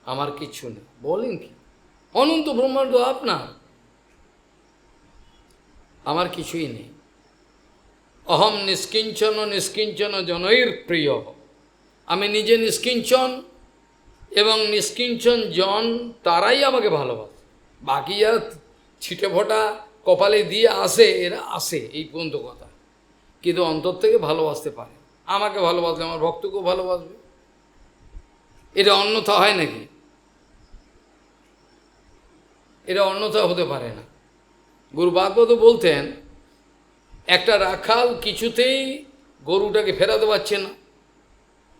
আমার কিছু নেই। বলেন কি? অনন্ত ব্রহ্মাণ্ড আপনার, আমার কিছুই নেই। অহম নিষ্কিঞ্চন জনৈর প্রিয়। আমি নিজে নিষ্কিঞ্চন, এবং নিষ্কিঞ্চন জন তারাই আমাকে ভালোবাসে। বাকি যারা ছিটে ফোটা কপালে দিয়ে আসে, এরা আসে এই পর্যন্ত কথা, কিন্তু অন্তর থেকে ভালোবাসতে পারে। আমাকে ভালোবাসলে আমার ভক্তকেও ভালোবাসবে, এটা অন্যথা হয় নাকি? এটা অন্যথা হতে পারে না। গুরু ভাগবত বলতেন, একটা রাখাল কিছুতেই গরুটাকে ফেরাতে পারছে না,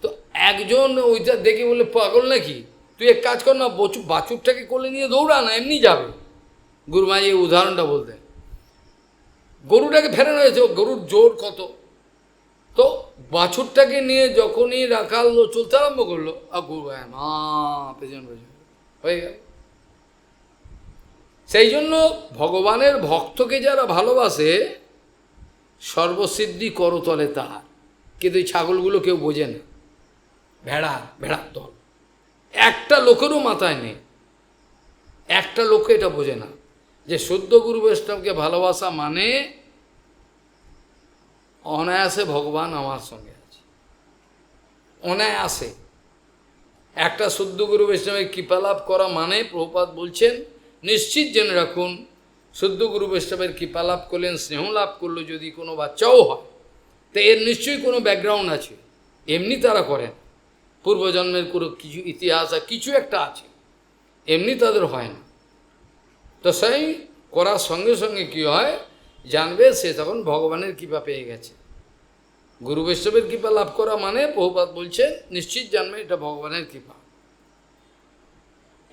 তো একজন ওইটা দেখে বলে, পাগল নাকি তুই, এক কাজ কর না, বাছুরটাকে কোলে নিয়ে দৌড়া না, এমনি যাবে। গুরুমাই এই উদাহরণটা বলতেন। গরুটাকে ফেরানো হয়েছে, গরুর জোর কত, তো বাছুরটাকে নিয়ে যখনই রাখাল চলতে আরম্ভ করলো, আর গরু মা পেছন হয়ে গেল। সেই জন্য ভগবানের ভক্তকে যারা ভালোবাসে, সর্বসিদ্ধি করতলে তার। কিন্তু এই ছাগলগুলো কেউ বোঝে না, ভেড়ার দল, একটা লোকেরও মাথায় নেই, একটা লোকে এটা বোঝে না যে শুদ্ধ গুরু বৈষ্ণবকে ভালোবাসা মানে অনায়াসে ভগবান আমার সঙ্গে আছে, অনায়াসে। একটা শুদ্ধ গুরু বৈষ্ণবের কৃপালাভ করা মানে, প্রভুপাদ বলছেন নিশ্চিত জেনে রাখুন, শুদ্ধ গুরু বৈষ্ণবের কৃপালাভ করলেন, স্নেহ লাভ করলো যদি কোনো বাচ্চাও হয়, তো এর নিশ্চয়ই কোনো ব্যাকগ্রাউন্ড আছে। এমনি তারা করেন, পূর্বজন্মের কোনো কিছু ইতিহাস আর কিছু একটা আছে, এমনি তাদের হয় না। তো সেই করার সঙ্গে সঙ্গে কী হয় জানবে, সে তখন ভগবানের কৃপা পেয়ে গেছে। গুরু বৈষ্ণবের কৃপা লাভ করা মানে প্রভুপাদ বলছেন নিশ্চিত জানবে এটা ভগবানের কৃপা।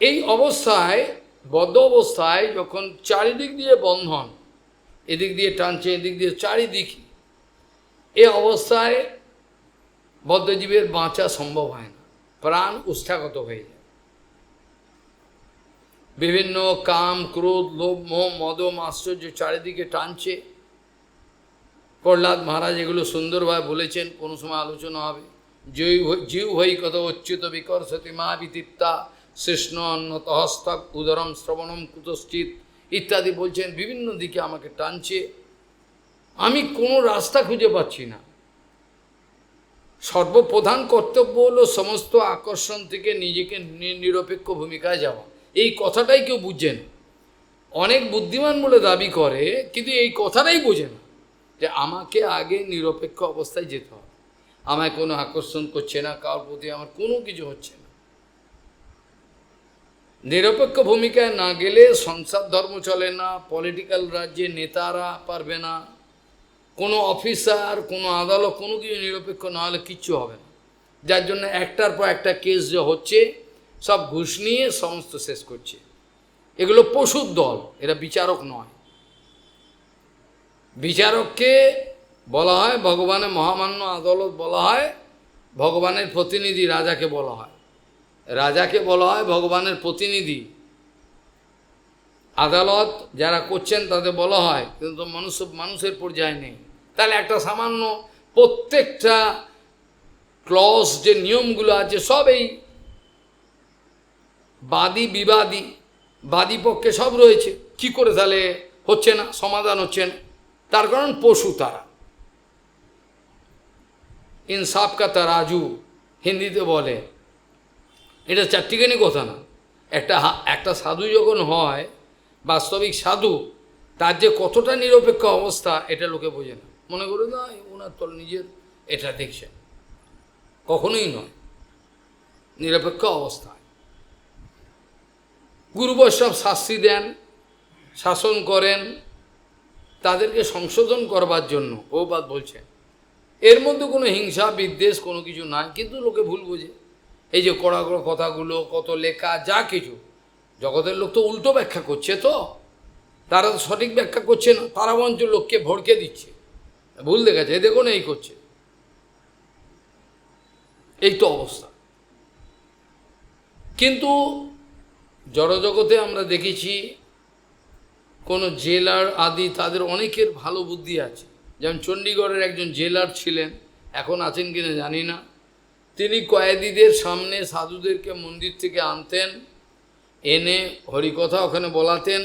এই অবস্থায়, বদ্ধ অবস্থায়, যখন চারিদিক দিয়ে বন্ধন, এদিক দিয়ে টানছে, এদিক দিয়ে চারিদিক, এই অবস্থায় বদ্ধজীবের বাঁচা সম্ভব হয় না, প্রাণ উষ্ঠাগত হয়ে যায়। বিভিন্ন কাম, ক্রোধ, লোভ, মোহ, মদম, আশ্চর্য চারিদিকে টানছে। প্রহ্লাদ মহারাজ এগুলো সুন্দরভাবে বলেছেন, কোনো সময় আলোচনা হবে। জীব হই কত অচ্যুত বিকর্ষতি মা বিতৃপ্তা কৃষ্ণ অন্নত হস্তক উদরম শ্রবণম কুতশ্চিত ইত্যাদি বলছেন। বিভিন্ন দিকে আমাকে টানছে, আমি কোনো রাস্তা খুঁজে পাচ্ছি না। সর্বপ্রধান কর্তব্য হলো সমস্ত আকর্ষণ থেকে নিজেকে নিরপেক্ষ ভূমিকায় যাওয়া। এই কথাটাই কেউ বুঝছেন, অনেক বুদ্ধিমান বলে দাবি করে, কিন্তু এই কথাটাই বোঝে না যে আমাকে আগে নিরপেক্ষ অবস্থায় যেতে হবে। আমায় কোনো আকর্ষণ করছে না, কারোর প্রতি আমার কোনো কিছু হচ্ছে না। নিরপেক্ষ ভূমিকায় না গেলে সংসার ধর্ম চলে না, পলিটিক্যাল রাজ্যে নেতারা পারবে না, কোনো অফিসার, কোনো আদালত, কোনো কিছু নিরপেক্ষ না হলে কিচ্ছু হবে না। যার জন্য একটার পর একটা কেস যে হচ্ছে, সব ঘুষ নিয়ে সমস্ত শেষ করছে। এগুলো পশুর দল, এরা বিচারক নয়। বিচারককে বলা হয় ভগবানের মহামান্য আদালত বলা হয়, ভগবানের প্রতিনিধি রাজাকে বলা হয়, রাজাকে বলা হয় ভগবানের প্রতিনিধি। আদালত যারা করছেন তাদের বলা হয়, কিন্তু মানুষের পর্যায়ে নেই। তাহলে একটা সামান্য প্রত্যেকটা ক্লজ যে নিয়মগুলো আছে সব এই বাদী বিবাদী, বাদী পক্ষে সব রয়েছে, কি করে তাহলে হচ্ছে না, সমাধান হচ্ছে না? তার কারণ পশু তারা। ইনসাফ কা তারাজু হিন্দিতে বলে, এটা চারটিখানি কথা না। একটা সাধু যখন হয়, বাস্তবিক সাধু, তার যে কতটা নিরপেক্ষ অবস্থা এটা লোকে বোঝে না, মনে করে না ওনার তো নিজের এটা দেখছেন, কখনোই নয়। নিরপেক্ষ অবস্থায় গুরু বৈষ্ণব শাস্তি দেন, শাসন করেন, তাদেরকে সংশোধন করবার জন্য বহুবার বলছেন। এর মধ্যে কোনো হিংসা বিদ্বেষ কোনো কিছু নাই, কিন্তু লোকে ভুল বোঝে। এই যে কড়া কড়া কথাগুলো, কত লেখা, যা কিছু, জগতের লোক তো উল্টো ব্যাখ্যা করছে, তো তারা তো সঠিক ব্যাখ্যা করছে না, তারা বঞ্চ লোককে ভড়কে দিচ্ছে, ভুল দেখাচ্ছে, এই দেখুন এই করছে, এই তো অবস্থা। কিন্তু জড়জগতে আমরা দেখেছি কোনো জেলার আদি তাদের অনেকের ভালো বুদ্ধি আছে। যেমন চণ্ডীগড়ের একজন জেলার ছিলেন, এখন আছেন কিনা জানি না, তিনি কয়েদিদের সামনে সাধুদেরকে মন্দির থেকে আনতেন, এনে হরিকথা ওখানে বলাতেন,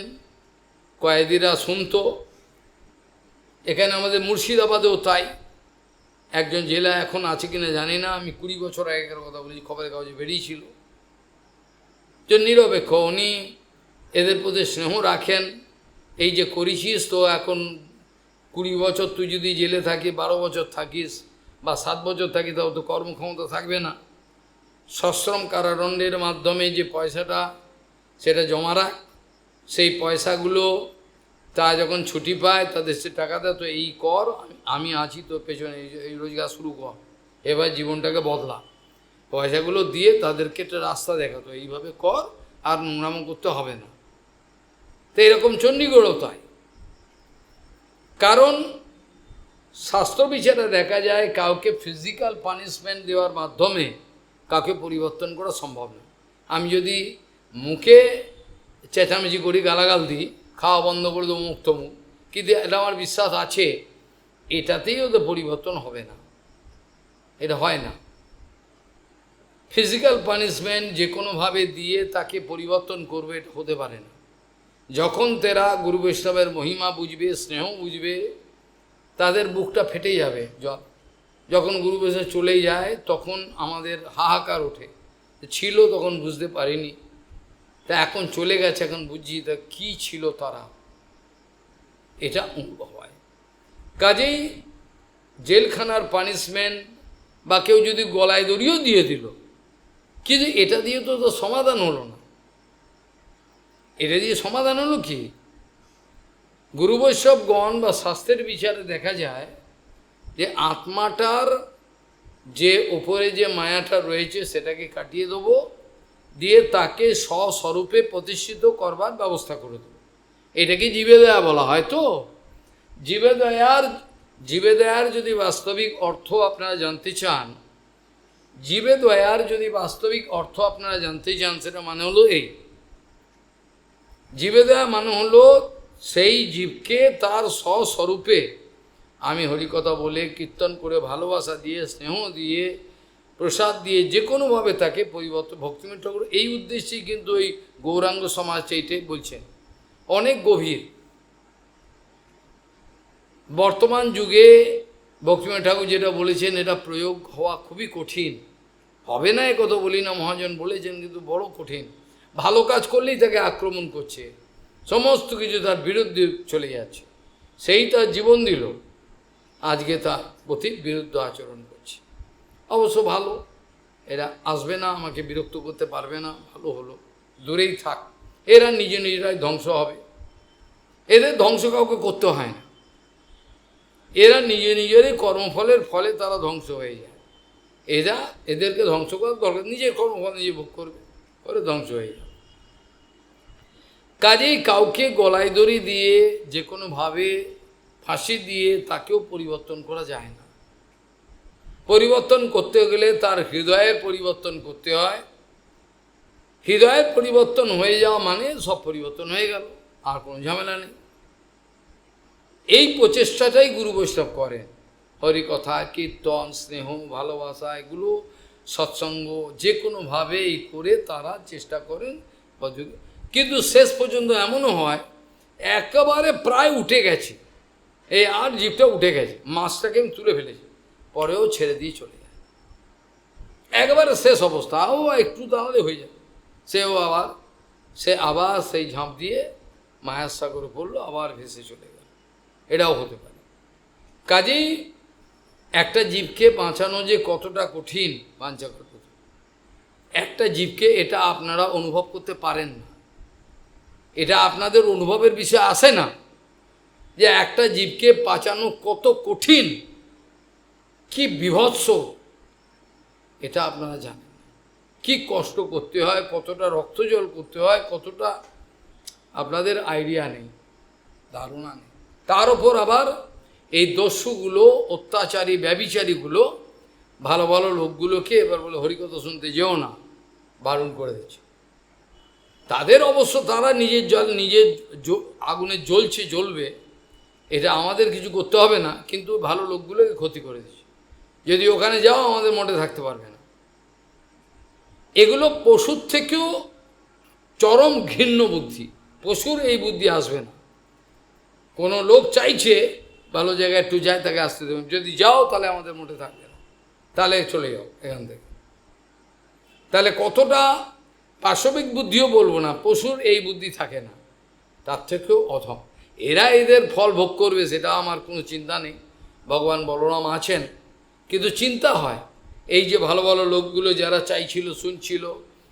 কয়েদিরা শুনত। এখানে আমাদের মুর্শিদাবাদেও তাই, একজন জেলা এখন আছে কিনা জানি না, আমি 20 বছর আগেকার কথা বলেছি, খবরের কাগজে বেরিয়েছিল, যে নিরপেক্ষ, উনি এদের প্রতি স্নেহ রাখেন। এই যে করেছিস, তো এখন 20 বছর তুই যদি জেলে থাকি, 12 বছর থাকিস বা 7 বছর থাকি, তাও তো কর্মক্ষমতা থাকবে না। সশ্রম কারাদণ্ডের মাধ্যমে যে পয়সাটা সেটা জমা রাখ, সেই পয়সাগুলো তা যখন ছুটি পায় তাদের সে টাকা দেয়, তো এই কর, আমি আছি তোর পেছনে, এই রোজগার শুরু কর, এবার জীবনটাকে বদলা। পয়সাগুলো দিয়ে তাদেরকে একটা রাস্তা দেখাতো, এইভাবে কর, আর নোংরামো করতে হবে না। তো এরকম চণ্ডীগড়ও তাই। কারণ শাস্ত্র বিচারে দেখা যায় কাউকে ফিজিক্যাল পানিশমেন্ট দেওয়ার মাধ্যমে কাউকে পরিবর্তন করা সম্ভব নয়। আমি যদি মুখে চেঁচামেচি করি, গালাগাল দিই, খাওয়া বন্ধ করে দেবো মুখ তমুক, কিন্তু এটা আমার বিশ্বাস আছে এটাতেই ওদের পরিবর্তন হবে না, এটা হয় না। ফিজিক্যাল পানিশমেন্ট যে কোনোভাবে দিয়ে তাকে পরিবর্তন করবে, এটা হতে পারে না। যখন তারা গুরু বৈষ্ণবের মহিমা বুঝবে, স্নেহ বুঝবে, তাদের বুকটা ফেটে যাবে। যখন গুরু বৈষ্ণব চলে যায় তখন আমাদের হাহাকার ওঠে, ছিল তখন বুঝতে পারিনি, তা এখন চলে গেছে, এখন বুঝছি তা কী ছিল তারা, এটা অনুভব হয়। কাজেই জেলখানার পানিশমেন্ট বা কেউ যদি গলায় দড়িও দিয়ে দিল, কিন্তু এটা দিয়ে তো সমাধান হলো না। এটা দিয়ে সমাধান হলো কি? গুরু বৈষ্ণবগণ বা শাস্ত্রের বিচারে দেখা যায় যে আত্মাটার যে উপরে যে মায়াটা রয়েছে সেটাকে কাটিয়ে দেবো, দিয়ে তাকে স্বস্বরূপে প্রতিষ্ঠিত করবার ব্যবস্থা করে দেবো। এটাকে জীবে দয়া বলা হয়। তো জীবে দয়ার যদি বাস্তবিক অর্থ আপনারা জানতে চান, জীবে দয়ার যদি বাস্তবিক অর্থ আপনারা জানতে চান, সেটা মানে হলো এই, জীবে দয়া মানে হলো সেই জীবকে তার স্বস্বরূপে আমি হরিকথা বলে, কীর্তন করে, ভালোবাসা দিয়ে, স্নেহ দিয়ে, প্রসাদ দিয়ে, যে কোনোভাবে তাকে পরিবর্তন। ভক্তিময় ঠাকুর এই উদ্দেশ্যেই কিন্তু এই গৌরাঙ্গ সমাজ এইটাই বলছেন, অনেক গভীর। বর্তমান যুগে ভক্তিময় ঠাকুর যেটা বলেছেন এটা প্রয়োগ হওয়া খুবই কঠিন, হবে না এ কথা বলি না, মহাজন বলেছেন, কিন্তু বড় কঠিন। ভালো কাজ করলেই তাকে আক্রমণ করছে, সমস্ত কিছু তার বিরুদ্ধে চলে যাচ্ছে, সেই তার জীবন দিল, আজকে তার প্রতি বিরুদ্ধ আচরণ করছে। অবশ্য ভালো, এরা আসবে না, আমাকে বিরক্ত করতে পারবে না, ভালো হলো। দূরেই থাক, এরা নিজেরাই ধ্বংস হবে। এদের ধ্বংস কাউকে করতে হয় না, এরা নিজেরই কর্মফলের ফলে তারা ধ্বংস হয়ে যায়। এদেরকে ধ্বংস করার দরকার, নিজের কর্মফল নিজে ভোগ করবে, করে ধ্বংস হয়ে যায়। কাজেই কাউকে গলায় দড়ি দিয়ে যে কোনোভাবে ফাঁসি দিয়ে তাকেও পরিবর্তন করা যায় না। পরিবর্তন করতে গেলে তার হৃদয়ের পরিবর্তন করতে হয়। হৃদয়ের পরিবর্তন হয়ে যাওয়া মানে সব পরিবর্তন হয়ে গেল, আর কোনো ঝামেলা নেই। এই প্রচেষ্টাটাই গুরু বৈষ্ণব করেন। হরিকথা, কীর্তন, স্নেহ, ভালোবাসা, এগুলো সৎসঙ্গ যে কোনোভাবে এই করে তারা চেষ্টা করেন। কিন্তু শেষ পর্যন্ত এমনও হয় একেবারে প্রায় উঠে গেছে, এই আর জীবটা উঠে গেছে, মাছটাকে আমি তুলে ফেলেছি, পরেও ছেড়ে দিয়ে চলে যায়। একেবারে শেষ অবস্থা, ও একটু তাহলে হয়ে যায়, সে আবার সেই ঝাঁপ দিয়ে মায়ার সাগরে পড়লো, আবার ভেসে চলে গেল। এটাও হতে পারে। কাজেই একটা জীবকে বাঁচানো যে কতটা কঠিন, একটা জীবকে, এটা আপনারা অনুভব করতে পারেন না, এটা আপনাদের অনুভবের বিষয় আসে না যে একটা জীবকে বাঁচানো কত কঠিন, কি বীভৎস, এটা আপনারা জানেন। কি কষ্ট করতে হয়, কতটা রক্তজল করতে হয়, কতটা আপনাদের আইডিয়া নেই, ধারণা নেই। তার ওপর আবার এই দস্যুগুলো, অত্যাচারী ব্যভিচারীগুলো ভালো ভালো লোকগুলোকে এবার বলে হরিকথা শুনতে যেও না, বারণ করে দিচ্ছে। তাদের অবশ্য তারা নিজের আগুনে জ্বলবে, এটা আমাদের কিছু করতে হবে না, কিন্তু ভালো লোকগুলোকে ক্ষতি করে দিচ্ছে। যদি ওখানে যাও আমাদের মঠে থাকতে পারবে না। এগুলো পশুর থেকেও চরম ঘৃণ্য বুদ্ধি, পশুর এই বুদ্ধি আসবে না। কোনো লোক চাইছে ভালো জায়গায় একটু যায়, তাকে আসতে দেবেন, যদি যাও তাহলে আমাদের মঠে থাকবে না, তাহলে চলে যাও এখান থেকে। তাহলে কতটা পাশবিক বুদ্ধিও বলবো না, পশুর এই বুদ্ধি থাকে না, তার থেকেও অধম। এরা এদের ফল ভোগ করবে, সেটা আমার কোনো চিন্তা নেই, ভগবান বলরাম আছেন। কিন্তু চিন্তা হয় এই যে ভালো ভালো লোকগুলো যারা চাইছিল, শুনছিল,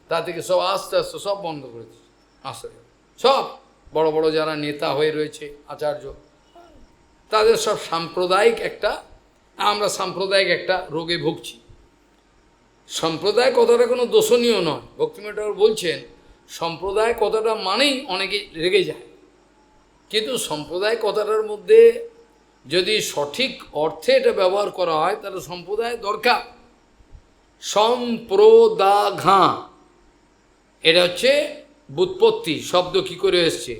তা থেকে সব আস্তে আস্তে সব বন্ধ করে দিচ্ছে। আস্তে সব বড় বড় যারা নেতা হয়ে রয়েছে, আচার্য, তাদের সব সাম্প্রদায়িক একটা রোগে ভুগছি। সম্প্রদায় কথাটা কোনো দোষণীয় নয়, ভক্তিময় ঠাকুর বলছেন সম্প্রদায় কথাটা মানেই অনেকে রেগে যায়, কিন্তু সম্প্রদায় কথাটার মধ্যে যদি সঠিক অর্থে এটা ব্যবহার করা হয় তাহলে সম্প্রদায় দরকার। সম্প্রদাঘা, এটা হচ্ছে ব্যুৎপত্তি, শব্দ কি করে এসছে।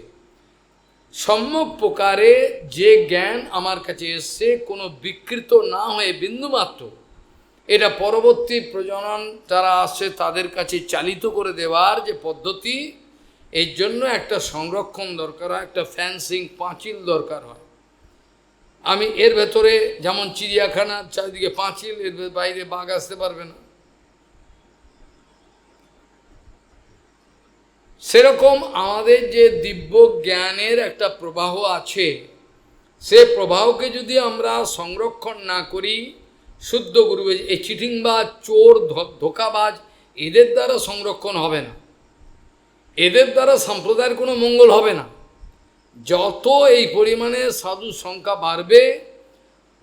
সম্যক প্রকারে যে জ্ঞান আমার কাছে এসছে কোনো বিকৃত না হয়ে বিন্দুমাত্র, এটা পরবর্তী প্রজনন যারা আসছে তাদের কাছে চালিত করে দেওয়ার যে পদ্ধতি, এর জন্য একটা সংরক্ষণ দরকার হয়, একটা ফ্যান্সিং পাঁচিল দরকার হয়। আমি এর ভেতরে যেমন চিড়িয়াখানার চারিদিকে পাঁচিল, এর বাইরে বাঘ আসতে পারবে না, সেরকম আমাদের যে দিব্য জ্ঞানের একটা প্রবাহ আছে, সে প্রবাহকে যদি আমরা সংরক্ষণ না করি, শুদ্ধ গুরু, এই চিটিংবাজ, চোর, ধোকাবাজ, এদের দ্বারা সংরক্ষণ হবে না, এদের দ্বারা সম্প্রদায়ের কোনো মঙ্গল হবে না। যত এই পরিমাণে সাধু সংখ্যা বাড়বে,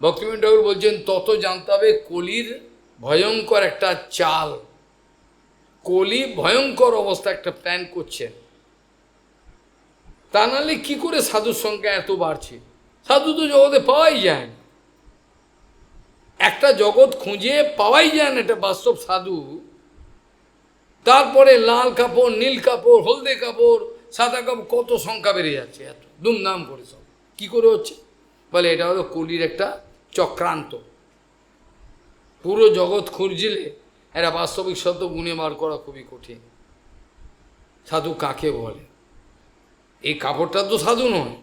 ভক্তিময় ঠাকুর বলছেন, তত জানতে হবে কলির ভয়ঙ্কর একটা চাল, কলি ভয়ঙ্কর অবস্থা একটা প্ল্যান করছেন। তা নাহলে কী করে সাধুর সংখ্যা এত বাড়ছে? সাধু তো জগতে পাওয়াই যায় না, একটা জগৎ খুঁজে পাওয়াই যায় না এটা বাস্তব সাধু। তারপরে লাল কাপড়, নীল কাপড়, হলদে কাপড়, সাদা কাপড়, কত সংখ্যা বেড়ে যাচ্ছে, এত দুমদাম করে সব কী করে হচ্ছে? বলে এটা হলো কলির একটা চক্রান্ত। পুরো জগৎ খুঁজলে এরা বাস্তবিক সত্য গুণে বার করা খুবই কঠিন। সাধু কাকে বলে? এই কাপড়টা তো সাধু নয়,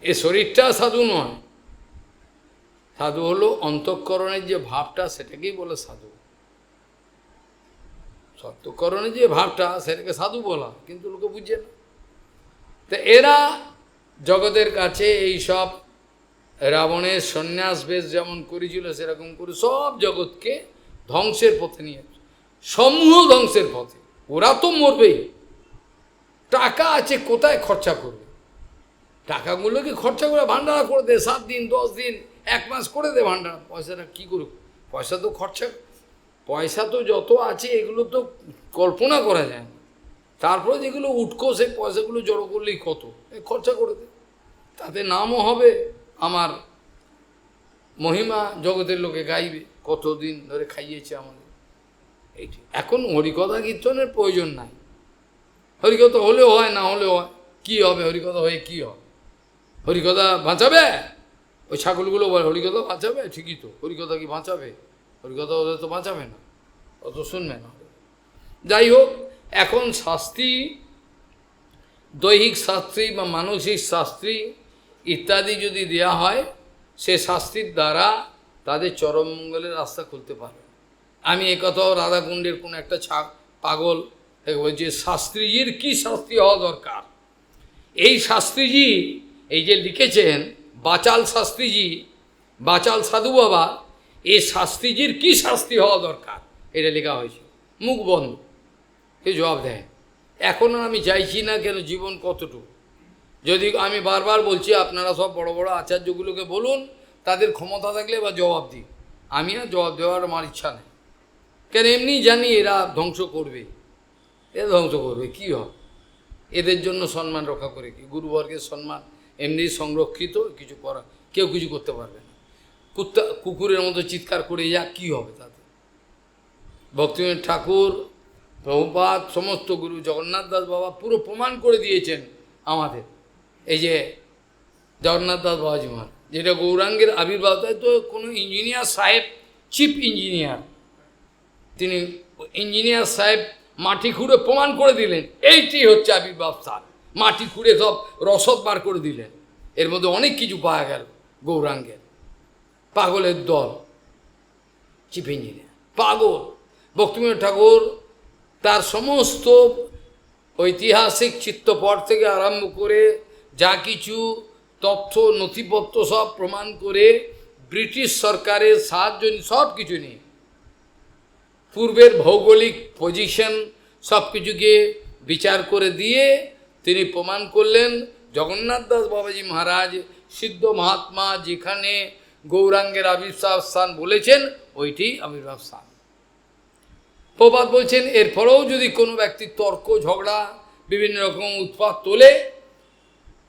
এ শরীরটা সাধু নয়। সাধু হলো অন্তঃকরণের যে ভাবটা, সেটাকেই বলে সাধু। সত্যকরণের যে ভাবটা, সেটাকে সাধু বলা, কিন্তু লোকে বুঝছে না। তো এরা জগতের কাছে এই সব রাবণের সন্ন্যাস বেশ যেমন করেছিল, সেরকম করে সব জগৎকে ধ্বংসের পথে নিয়ে, সমূহ ধ্বংসের পথে, ওরা তো মরবেই, টাকা আছে কোথায় খরচা করবে? টাকাগুলোকে খরচা করে ভান্ডারা করে দে, 7 দিন 10 দিন 1 মাস করে দে ভান্ডারা। পয়সাটা কী করুক? পয়সা তো খরচা, পয়সা তো যত আছে এগুলো তো কল্পনা করা যায় না। তারপরে যেগুলো উঠকো সেই পয়সাগুলো জড়ো করলেই কত, খরচা করে দে, তাতে নামও হবে, আমার মহিমা জগতের লোকে গাইবে, কতদিন ধরে খাইয়েছে আমাদের। এইটি এখন হরিকথা কীর্তনের প্রয়োজন নাই। হরিকথা হলেও হয়, না হলেও হয়, কী হবে? হরিকথা হয়ে কী হবে? হরিকথা বাঁচাবে? ওই ছাগলগুলো বলে হরিকথা বাঁচাবে, ঠিকই তো, হরিকথা কি বাঁচাবে? হরিকথা ওদের তো বাঁচাবে না, অত শুনবে না। যাই হোক, এখন শাস্তি, দৈহিক শাস্ত্রী বা মানসিক শাস্ত্রী ইত্যাদি যদি দেয়া হয়, সে শাস্তির দ্বারা তাদের চরম মঙ্গলের রাস্তা খুলতে পারে। আমি একথাও রাধাকুণ্ডের কোনো একটা পাগল বলছে, শাস্ত্রীজির কি শাস্তি হওয়া দরকার? এই শাস্ত্রীজি, এই যে লিখেছেন বাচাল শাস্ত্রীজি, বাচাল সাধু বাবা, এই শাস্ত্রীজির কি শাস্তি হওয়া দরকার, এটা লেখা হয়েছে। মুখ বন্ধ, এ জবাব দেয়। এখন আমি চাইছি না, কেন জীবন কতটুকু। যদি আমি বারবার বলছি, আপনারা সব বড় বড় আচার্যগুলোকে বলুন, তাদের ক্ষমতা থাকলে বা জবাব দিই, আমি আর জবাব দেওয়ার আমার ইচ্ছা নেই। কেন এমনি জানি এরা ধ্বংস করবে, এরা ধ্বংস করবে, কী হয়? এদের জন্য সম্মান রক্ষা করে কি? গুরুবর্গের সম্মান এমনি সংরক্ষিত, কিছু করা, কেউ কিছু করতে পারবে না। কুকুরের মতো চিৎকার করে যা, কী হবে তাতে? ভক্তিবিনোদ ঠাকুর, প্রভুপাদ, সমস্ত গুরু, জগন্নাথ দাস বাবা পুরো প্রমাণ করে দিয়েছেন আমাদের। এই যে জগন্নাথ দাস বাবাজি মহারাজ, যেটা গৌরাঙ্গের আবির্ভাব, তাই তো কোনো ইঞ্জিনিয়ার সাহেব, চিফ ইঞ্জিনিয়ার, তিনি ইঞ্জিনিয়ার সাহেব মাটি খুঁড়ে প্রমাণ করে দিলেন এইটি হচ্ছে আবির্ভাব স্থান। মাটি খুঁড়ে সব রসদ বার করে দিলেন, এর মধ্যে অনেক কিছু পাওয়া গেল। গৌরাঙ্গের পাগলের দল, চিফ ইঞ্জিনিয়ার পাগল। ভক্তিবিনোদ ঠাকুর তার সমস্ত ঐতিহাসিক চিত্রপট থেকে আরম্ভ করে যা কিছু তথ্য নথিপত্র সব প্রমাণ করে, ব্রিটিশ সরকারের সাহায্য সব কিছু নিয়ে, পূর্বের ভৌগোলিক পজিশন সব কিছুকে বিচার করে দিয়ে তিনি প্রমাণ করলেন, জগন্নাথ দাস বাবাজি মহারাজ সিদ্ধ মহাত্মা যেখানে গৌরাঙ্গের আবির্ভাব স্থান বলেছেন, ওইটি আবির্ভাব স্থান। প্রপাত বলছেন, এরপরেও যদি কোনো ব্যক্তি তর্ক ঝগড়া বিভিন্ন রকম উৎপাত তোলে,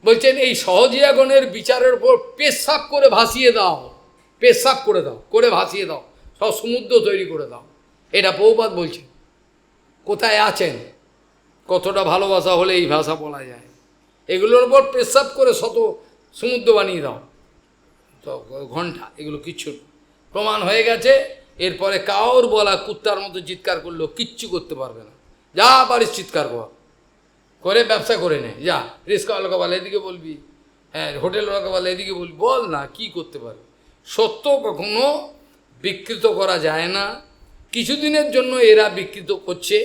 বলছেন এই সহজিয়াগণের বিচারের উপর পেশাব করে ভাসিয়ে দাও, পেশাব করে দাও, করে ভাসিয়ে দাও, সব সমুদ্র তৈরি করে দাও। এটা প্রভুপাদ বলছেন। কোথায় আছেন? কতটা ভালোবাসা হলে এই ভাষা বলা যায়? এগুলোর উপর পেশাব করে শত সমুদ্র বানিয়ে দাও, তো ঘন্টা, এগুলো কিচ্ছু প্রমাণ হয়ে গেছে। এরপরে কাউর বলা কুত্তার মতো চিৎকার করলেও কিচ্ছু করতে পারবে না। যা পারিস চিৎকার কর, করে ব্যবসা করে নে, যা রিস্কাওয়ালাকে বলে এদিকে বলবি, হ্যাঁ হোটেলওয়ালাকে বলে এদিকে বলবি, বল না, কি করতে পারবে? সত্য কখনো বিকৃত করা যায় না। কিছুদিনের জন্য এরা বিকৃত করছে,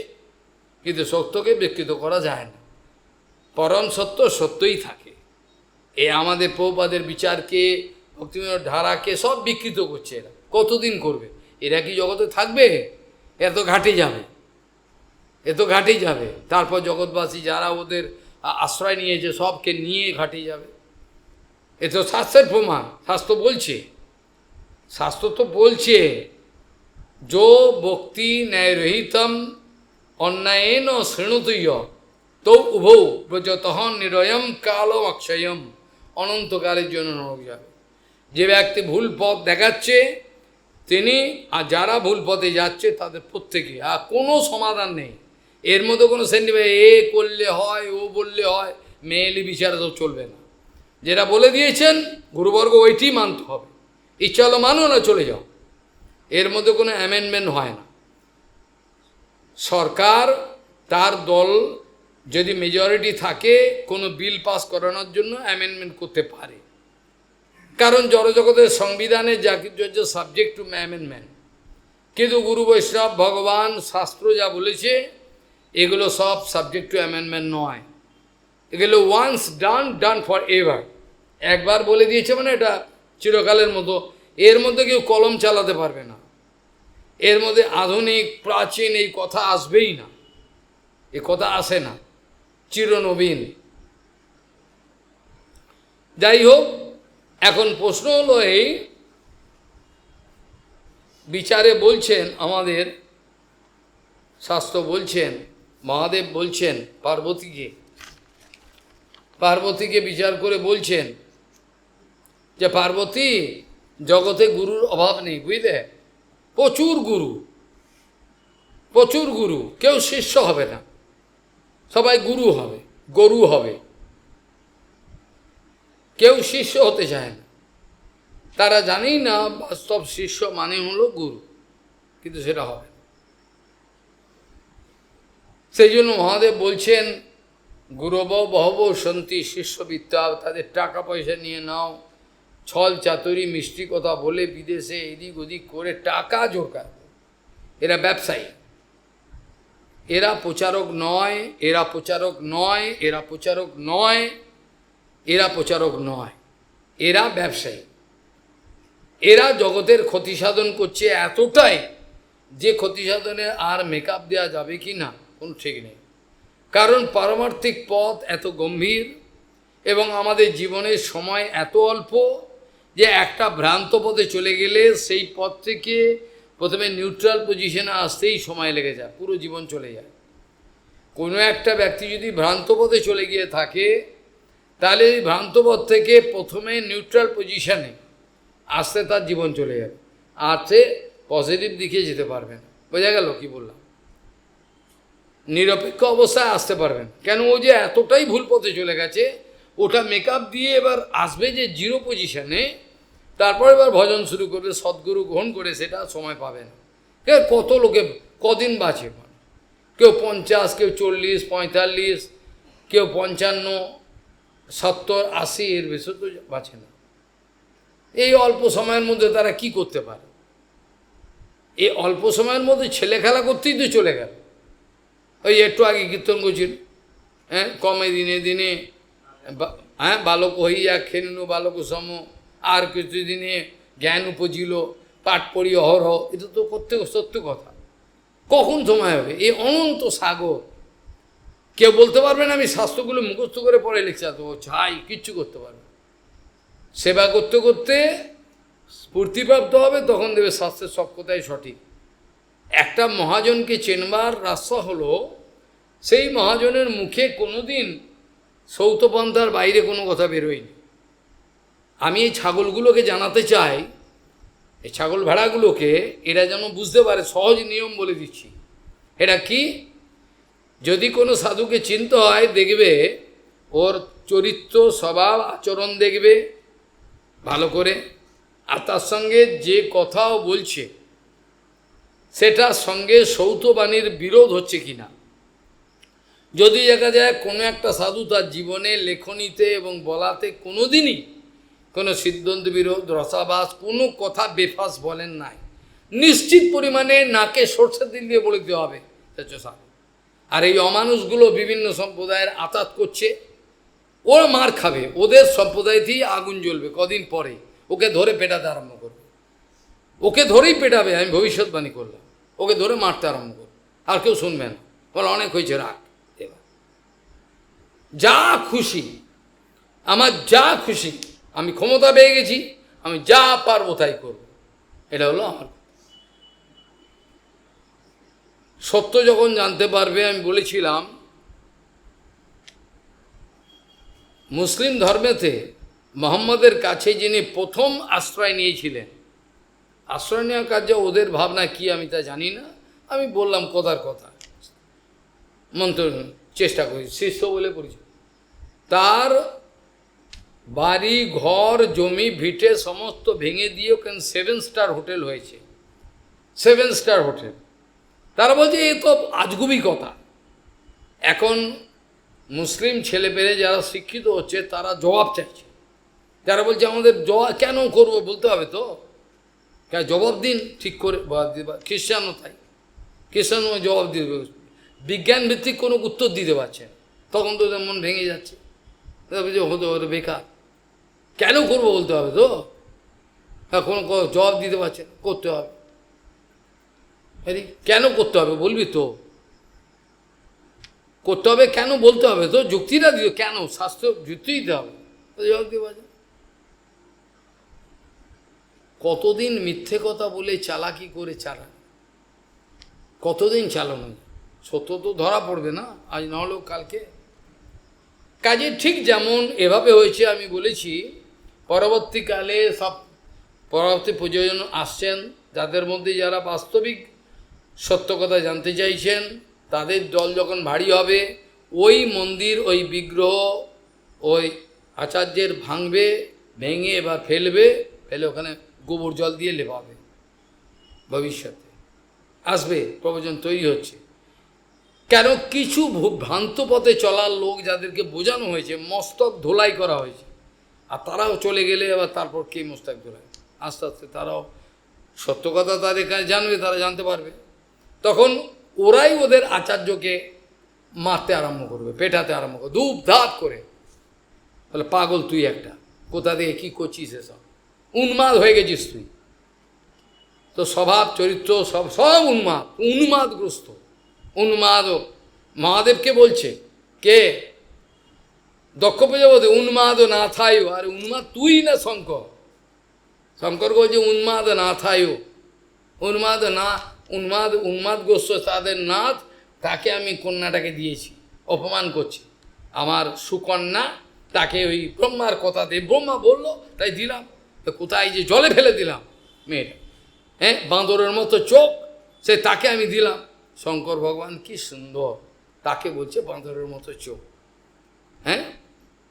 কিন্তু সত্যকে বিকৃত করা যায় না। পরম সত্য সত্যই থাকে। এ আমাদের প্রভুপাদের বিচারকে, ভক্তিবিনোদ ধারাকে সব বিকৃত করছে এরা। কতদিন করবে? এরা কি জগতে থাকবে? এত ঘাটে যাবে, এত ঘাটে যাবে। তারপর জগৎবাসী যারা ওদের আশ্রয় নিয়েছে সবকে নিয়ে ঘাটে যাবে। এ তো শাস্ত্রের প্রমাণ, শাস্ত্র বলছে, শাস্ত্র তো বলছে, যো ভক্তি ন্যায়রহিতম অন্যায়েন শৃণুতয় তো উভৌ ব্রজতঃ নিরয়ম কালম অক্ষয়ম, অনন্তকালের জন্য নরক যাবে। যে ব্যক্তি ভুল পথ দেখাচ্ছে তিনি, আর যারা ভুল পথে যাচ্ছে তাদের প্রত্যেকে, আর কোনো সমাধান নেই এর মধ্যে, কোনো সেন্টিমেন্ট এ করলে হয়, ও বললে হয়, মেয়েলি বিচারে তো চলবে না। যেটা বলে দিয়েছেন গুরুবর্গ ওইটি মানতে হবে। ইচ্ছা হলো মানো, না চলে যাও, এর মধ্যে কোনো অ্যামেন্ডমেন্ট হয় না। সরকার তার দল যদি মেজরিটি থাকে, কোনো বিল পাস করানোর জন্য অ্যামেন্ডমেন্ট করতে পারে, কারণ জড়জগতের সংবিধানে যা কিছু হচ্ছে সাবজেক্ট টু অ্যামেন্ডমেন্ট। কিন্তু গুরু বৈষ্ণব ভগবান শাস্ত্র যা বলেছে এগুলো সব সাবজেক্ট টু অ্যামেন্ডমেন্ট নয়। এগুলো once done, done forever. একবার বলে দিয়েছে মানে এটা চিরকালের মতো, এর মধ্যে কেউ কলম চালাতে পারবে না, এর মধ্যে আধুনিক প্রাচীন এই কথা আসবেই না। এ কথা আসে না, চিরনবীন। যাই হোক, এখন প্রশ্ন হলো এই, বিচারে বলছেন আমাদের শাস্ত্র বলছেন, মহাদেব বলছেন পার্বতীকে বিচার করে বলছেন যে পার্বতী, জগতে গুরুর অভাব নেই, বুঝলে, প্রচুর গুরু, কেউ শিষ্য হবে না, সবাই গুরু হবে, গরু হবে, কেউ শিষ্য হতে চায় না। তারা জানেই না বাস্তব শিষ্য মানে হলো গুরু, কিন্তু সেটা হবে। সেই জন্য মহাদেব বলছেন, গুরব বহব সন্তি শিষ্যবিদ্যা, তাদের টাকা পয়সা নিয়ে নাও, ছল চাতুরি মিষ্টি কথা বলে বিদেশে এদিক ওদিক করে টাকা জোগাড়। এরা ব্যবসায়ী, এরা প্রচারক নয়, এরা প্রচারক নয়, এরা প্রচারক নয়, এরা প্রচারক নয়, এরা ব্যবসায়ী। এরা জগতের ক্ষতি সাধন করছে এতটাই যে ক্ষতি সাধনে আর মেকআপ দেওয়া যাবে কি না কোনো ঠিক নেই। কারণ পারমার্থিক পথ এত গম্ভীর এবং আমাদের জীবনের সময় এত অল্প যে একটা ভ্রান্ত পথে চলে গেলে সেই পথ থেকে প্রথমে নিউট্রাল পজিশনে আসতেই সময় লেগে যায়, পুরো জীবন চলে যায়। কোনো একটা ব্যক্তি যদি ভ্রান্ত পথে চলে গিয়ে থাকে, তাহলে এই ভ্রান্ত পথ থেকে প্রথমে নিউট্রাল পজিশনে আসতে তার জীবন চলে যাবে, আর সে পজিটিভ দিকে যেতে পারবে না। বোঝা গেল কি বললাম? নিরপেক্ষ অবস্থায় আসতে পারবেন কেন? ও যে এতটাই ভুল পথে চলে গেছে, ওটা মেকআপ দিয়ে এবার আসবে যে জিরো পজিশনে, তারপর এবার ভজন শুরু করবে, সদ্গুরু গ্রহণ করে, সেটা সময় পাবে না। কত লোকে কদিন বাঁচে, কেউ 50, কেউ 40, 45, কেউ 55, 70, 80, এর বেশি তো বাঁচে না। এই অল্প সময়ের মধ্যে তারা কি করতে পারে? এই অল্প সময়ের মধ্যে ছেলে খেলা করতেই তো চলে গেল। ওই একটু আগে কীর্তন করছিল, হ্যাঁ, কমে দিনে দিনে, হ্যাঁ, বালক হইয়া খেলিল বালক সম, আর কিছু দিনে জ্ঞান উপজিল, পাঠ পড়ি অহরহ। এটা তো করতে সত্য কথা। কখন সময় হবে? এই অনন্ত সাগর। কেউ বলতে পারবে না আমি শাস্ত্রগুলো মুখস্থ করে পড়ে লিখছে, তো ছাই কিচ্ছু করতে পারবে। সেবা করতে করতে স্ফূর্তিপ্রাপ্ত হবে, তখন দেবে শাস্ত্রের সব কথাই সঠিক। একটা মহাজনকে চেনবার রাস্তা হলো, সেই মহাজনের মুখে কোনোদিন সৌতপন্থার বাইরে কোনো কথা বেরোয়নি। আমি এই ছাগলগুলোকে জানাতে চাই, এই ছাগল ভেড়াগুলোকে এরা যেন বুঝতে পারে, সহজ নিয়ম বলে দিচ্ছি। এটা কি? যদি কোনো সাধুকে চিনতে হয়, দেখবে ওর চরিত্র, স্বভাব, আচরণ দেখবে ভালো করে, আর তার সঙ্গে যে কথাও বলছে সেটার সঙ্গে সৌতবাণীর বিরোধ হচ্ছে কিনা। যদি দেখা যায় কোনো একটা সাধু তার জীবনে লেখনীতে এবং বলাতে কোনোদিনই কোনো সিদ্ধান্ত বিরোধ, রসাবাস, কোনো কথা বেফাস বলেন নাই, নিশ্চিত পরিমাণে নাকে সরষের দিল দিয়ে বলে দিতে হবে সাধু। আর এই অমানুষগুলো বিভিন্ন সম্প্রদায়ের আতাত করছে, ওরা মার খাবে, ওদের সম্প্রদায়তেই আগুন জ্বলবে কদিন পরে, ওকে ধরে পেটাতে আরম্ভ করবে, ওকে ধরেই পেটাবে, আমি ভবিষ্যৎবাণী করলাম, ওকে ধরে মারতে আরম্ভ করবে, আর কেউ শুনবে না, বলে অনেক হয়েছে, রাখ। এবার যা খুশি, আমার যা খুশি, আমি ক্ষমতা পেয়ে গেছি, আমি যা পারবো তাই করব, এটা হলো আমার। সত্য যখন জানতে পারবে, আমি বলেছিলাম মুসলিম ধর্মেতে মোহাম্মদের কাছে যিনি প্রথম আশ্রয় নিয়েছিলেন, আশ্রয় নেওয়ার কাজে ওদের ভাবনা কি আমি তা জানি না, আমি বললাম কথার কথা, মন্ত্র চেষ্টা করি, শিষ্য বলে পরিচয়। তার বাড়ি ঘর জমি ভিটে সমস্ত ভেঙে দিয়ে ওখানে 7 স্টার হোটেল হয়েছে, 7 স্টার হোটেল। তারা বলছে এ তো আজগুবি কথা। এখন মুসলিম ছেলেপেলে যারা শিক্ষিত হচ্ছে তারা জবাব চাইছে, যারা বলছে আমাদের জবাব কেন করবো, বলতে হবে তো, কেন জবাব দিন ঠিক করে। খ্রিস্টানও তাই, খ্রিস্টানও জবাব দিতে, বিজ্ঞান ভিত্তিক কোনো উত্তর দিতে পারছে, তখন তো ওদের মন ভেঙে যাচ্ছে, হতে হতে বেকার, কেন করবো বলতে হবে তো, হ্যাঁ, কোনো জবাব দিতে পারছে না, করতে হবে, কেন করতে হবে বলবি তো। করতে হবে কেন বলতে হবে, তো যুক্তিটা দিও কেন, শাস্ত্র যুক্তি দিতে হবে। কতদিন মিথ্যে কথা বলে চালাকি করে চালান, কতদিন চালানো, সত্য তো ধরা পড়বে না, আজ না হলেও কালকে। কাজে ঠিক যেমন এভাবে হয়েছে আমি বলেছি, পরবর্তীকালে সব পরবর্তী প্রয়োজন আসছেন, যাদের মধ্যে যারা বাস্তবিক সত্য কথা জানতে চাইছেন, তাদের দল যখন ভারী হবে, ওই মন্দির, ওই বিগ্রহ, ওই আচার্যের ভাঙবে, ভেঙে এবার ফেলবে, ফেলে ওখানে গোবর জল দিয়ে লেপাবে। ভবিষ্যতে আসবে, প্রবচন তৈরি হচ্ছে। কেন, কিছু ভ্রান্ত পথে চলার লোক যাদেরকে বোঝানো হয়েছে, মস্তক ধোলাই করা হয়েছে, আর তারাও চলে গেলে এবার তারপর কে মস্তক ধোলাই, আস্তে আস্তে তারাও সত্য কথা তাদের কাছে জানবে, তারা জানতে পারবে, তখন ওরাই ওদের আচার্যকে মারতে আরম্ভ করবে, পেটাতে আরম্ভ করবে, ধূপ ধাপ করে। তাহলে পাগল তুই একটা, কোথা দিয়ে কী করছিস, এসব উন্মাদ হয়ে গেছিস তুই, তো স্বভাব চরিত্র সব সব উন্মাদগ্রস্ত, উন্মাদ। মহাদেবকে বলছে কে, দক্ষ প্রজাপতি, উন্মাদ না থায়ু, আর উন্মাদ তুই না শঙ্কর, শঙ্কর বলছে উন্মাদ না থায়ু, উন্মাদগ্রস্ত তাদের নাথ, তাকে আমি কন্যাটাকে দিয়েছি, অপমান করছি, আমার সুকন্যা, তাকে ওই ব্রহ্মার কথা দিয়ে, ব্রহ্মা বললো তাই দিলাম, তো কোথায় যে জলে ফেলে দিলাম মেয়েটা, হ্যাঁ, বাঁদরের মতো চোখ, সে তাকে আমি দিলাম। শঙ্কর ভগবান কি সুন্দর, তাকে বলছে বাঁদরের মতো চোখ, হ্যাঁ,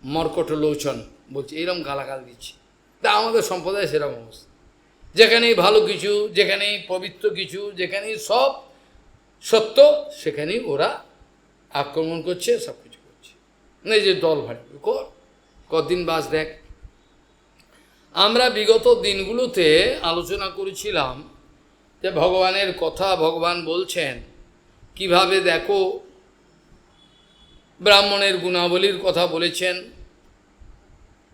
মর্কট লোচন বলছে, এরকম গালাগাল দিচ্ছে। তা আমাদের সম্প্রদায় সেরকম অবস্থা, যেখানেই ভালো কিছু, যেখানেই পবিত্র কিছু, যেখানেই সব সত্য, সেখানেই ওরা আক্রমণ করছে, সব কিছু করছে, না যে দল ভারী কর, কদিন বাস দেখ। আমরা বিগত দিনগুলোতে আলোচনা করেছিলাম যে ভগবানের কথা, ভগবান বলছেন কিভাবে, দেখো ব্রাহ্মণের গুণাবলীর কথা বলেছেন,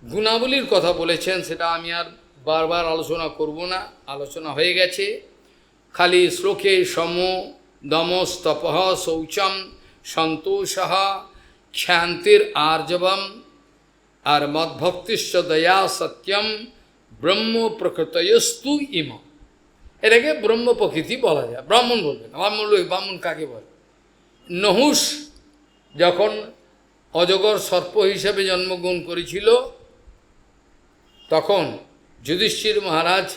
গুণাবলীর কথা বলেছেন, সেটা আমি আর বারবার আলোচনা করব না, আলোচনা হয়ে গেছে। খালি শ্লোকে সম দমস্তপঃ শৌচম সন্তোষঃ ক্ষান্তির আর্জবম আর মদ্ভক্তিশ্চ দয়া সত্যম ব্রহ্ম প্রকৃতয়স্তু ইম। এটাকে ব্রহ্ম প্রকৃতি বলা যায়, ব্রাহ্মণ বলবে না, ব্রাহ্মণ কাকে বলে? নহুষ যখন অজগর সর্প হিসেবে জন্মগ্রহণ করেছিল, তখন যুধিষ্ঠির মহারাজ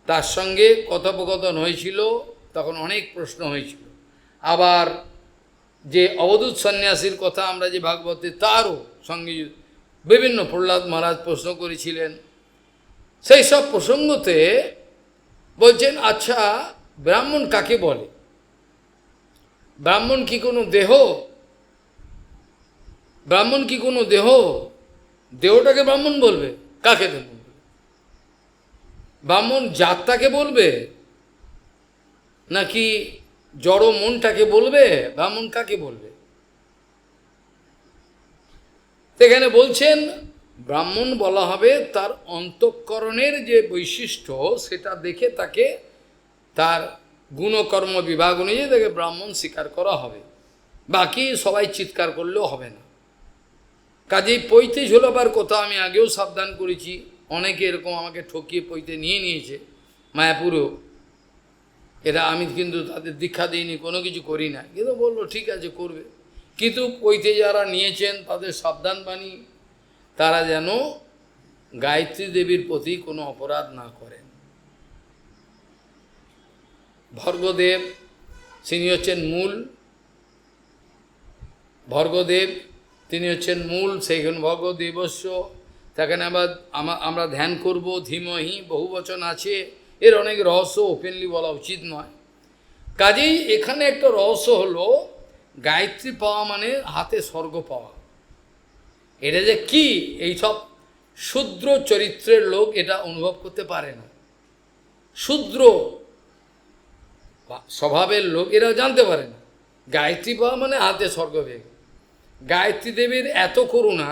তার সঙ্গে কথোপকথন হয়েছিল, তখন অনেক প্রশ্ন হয়েছিল। আবার যে অবধূত সন্ন্যাসীর কথা আমরা যে ভাগবতে, তারও সঙ্গে বিভিন্ন প্রহ্লাদ মহারাজ প্রশ্ন করেছিলেন। সেই সব প্রসঙ্গতে বলছেন, আচ্ছা ব্রাহ্মণ কাকে বলে? ব্রাহ্মণ কি কোনো দেহ? ব্রাহ্মণ কি কোনো দেহ? দেহটাকে ব্রাহ্মণ বলবে? কাকে দেহ বলবে? ব্রাহ্মণ জাতটাকে বলবে, নাকি জড় মনটাকে বলবে? ব্রাহ্মণ কাকে বলবে? সেখানে বলছেন ব্রাহ্মণ বলা হবে তার অন্তঃকরণের যে বৈশিষ্ট্য, সেটা দেখে তাকে তার গুণকর্ম বিভাগ অনুযায়ী তাকে ব্রাহ্মণ স্বীকার করা হবে, বাকি সবাই চিৎকার করলেও হবে না। কাজেই পৈতে ঝোলাবার কথা আমি আগেও সাবধান করেছি, অনেকে এরকম আমাকে ঠকিয়ে পৈতে নিয়ে নিয়েছে মায়াপুরেও। এরা, আমি কিন্তু তাদের দীক্ষা দিইনি, কোনো কিছু করি না, কিন্তু বললো ঠিক আছে করবে। কিন্তু পৈতে যারা নিয়েছেন তাদের সাবধান বাণী, তারা যেন গায়ত্রী দেবীর প্রতি কোনো অপরাধ না করেন। ভর্গদেব তিনি হচ্ছেন মূল, ভর্গদেব তিনি হচ্ছেন মূল, সেইখানে ভর্গদেবস্য, সেখানে আবার আমরা ধ্যান করব, ধীমহি বহুবচন আছে, এর অনেক রহস্য ওপেনলি বলা উচিত নয়। কাজেই এখানে একটা রহস্য হলো, গায়ত্রী পাওয়া মানে হাতে স্বর্গ পাওয়া। এটা যে কি, এইসব শূদ্র চরিত্রের লোক এটা অনুভব করতে পারে না, শূদ্র স্বভাবের লোক এরা জানতে পারে না। গায়ত্রী পাওয়া মানে হাতে স্বর্গ পেয়ে। গায়ত্রী দেবীর এত করুণা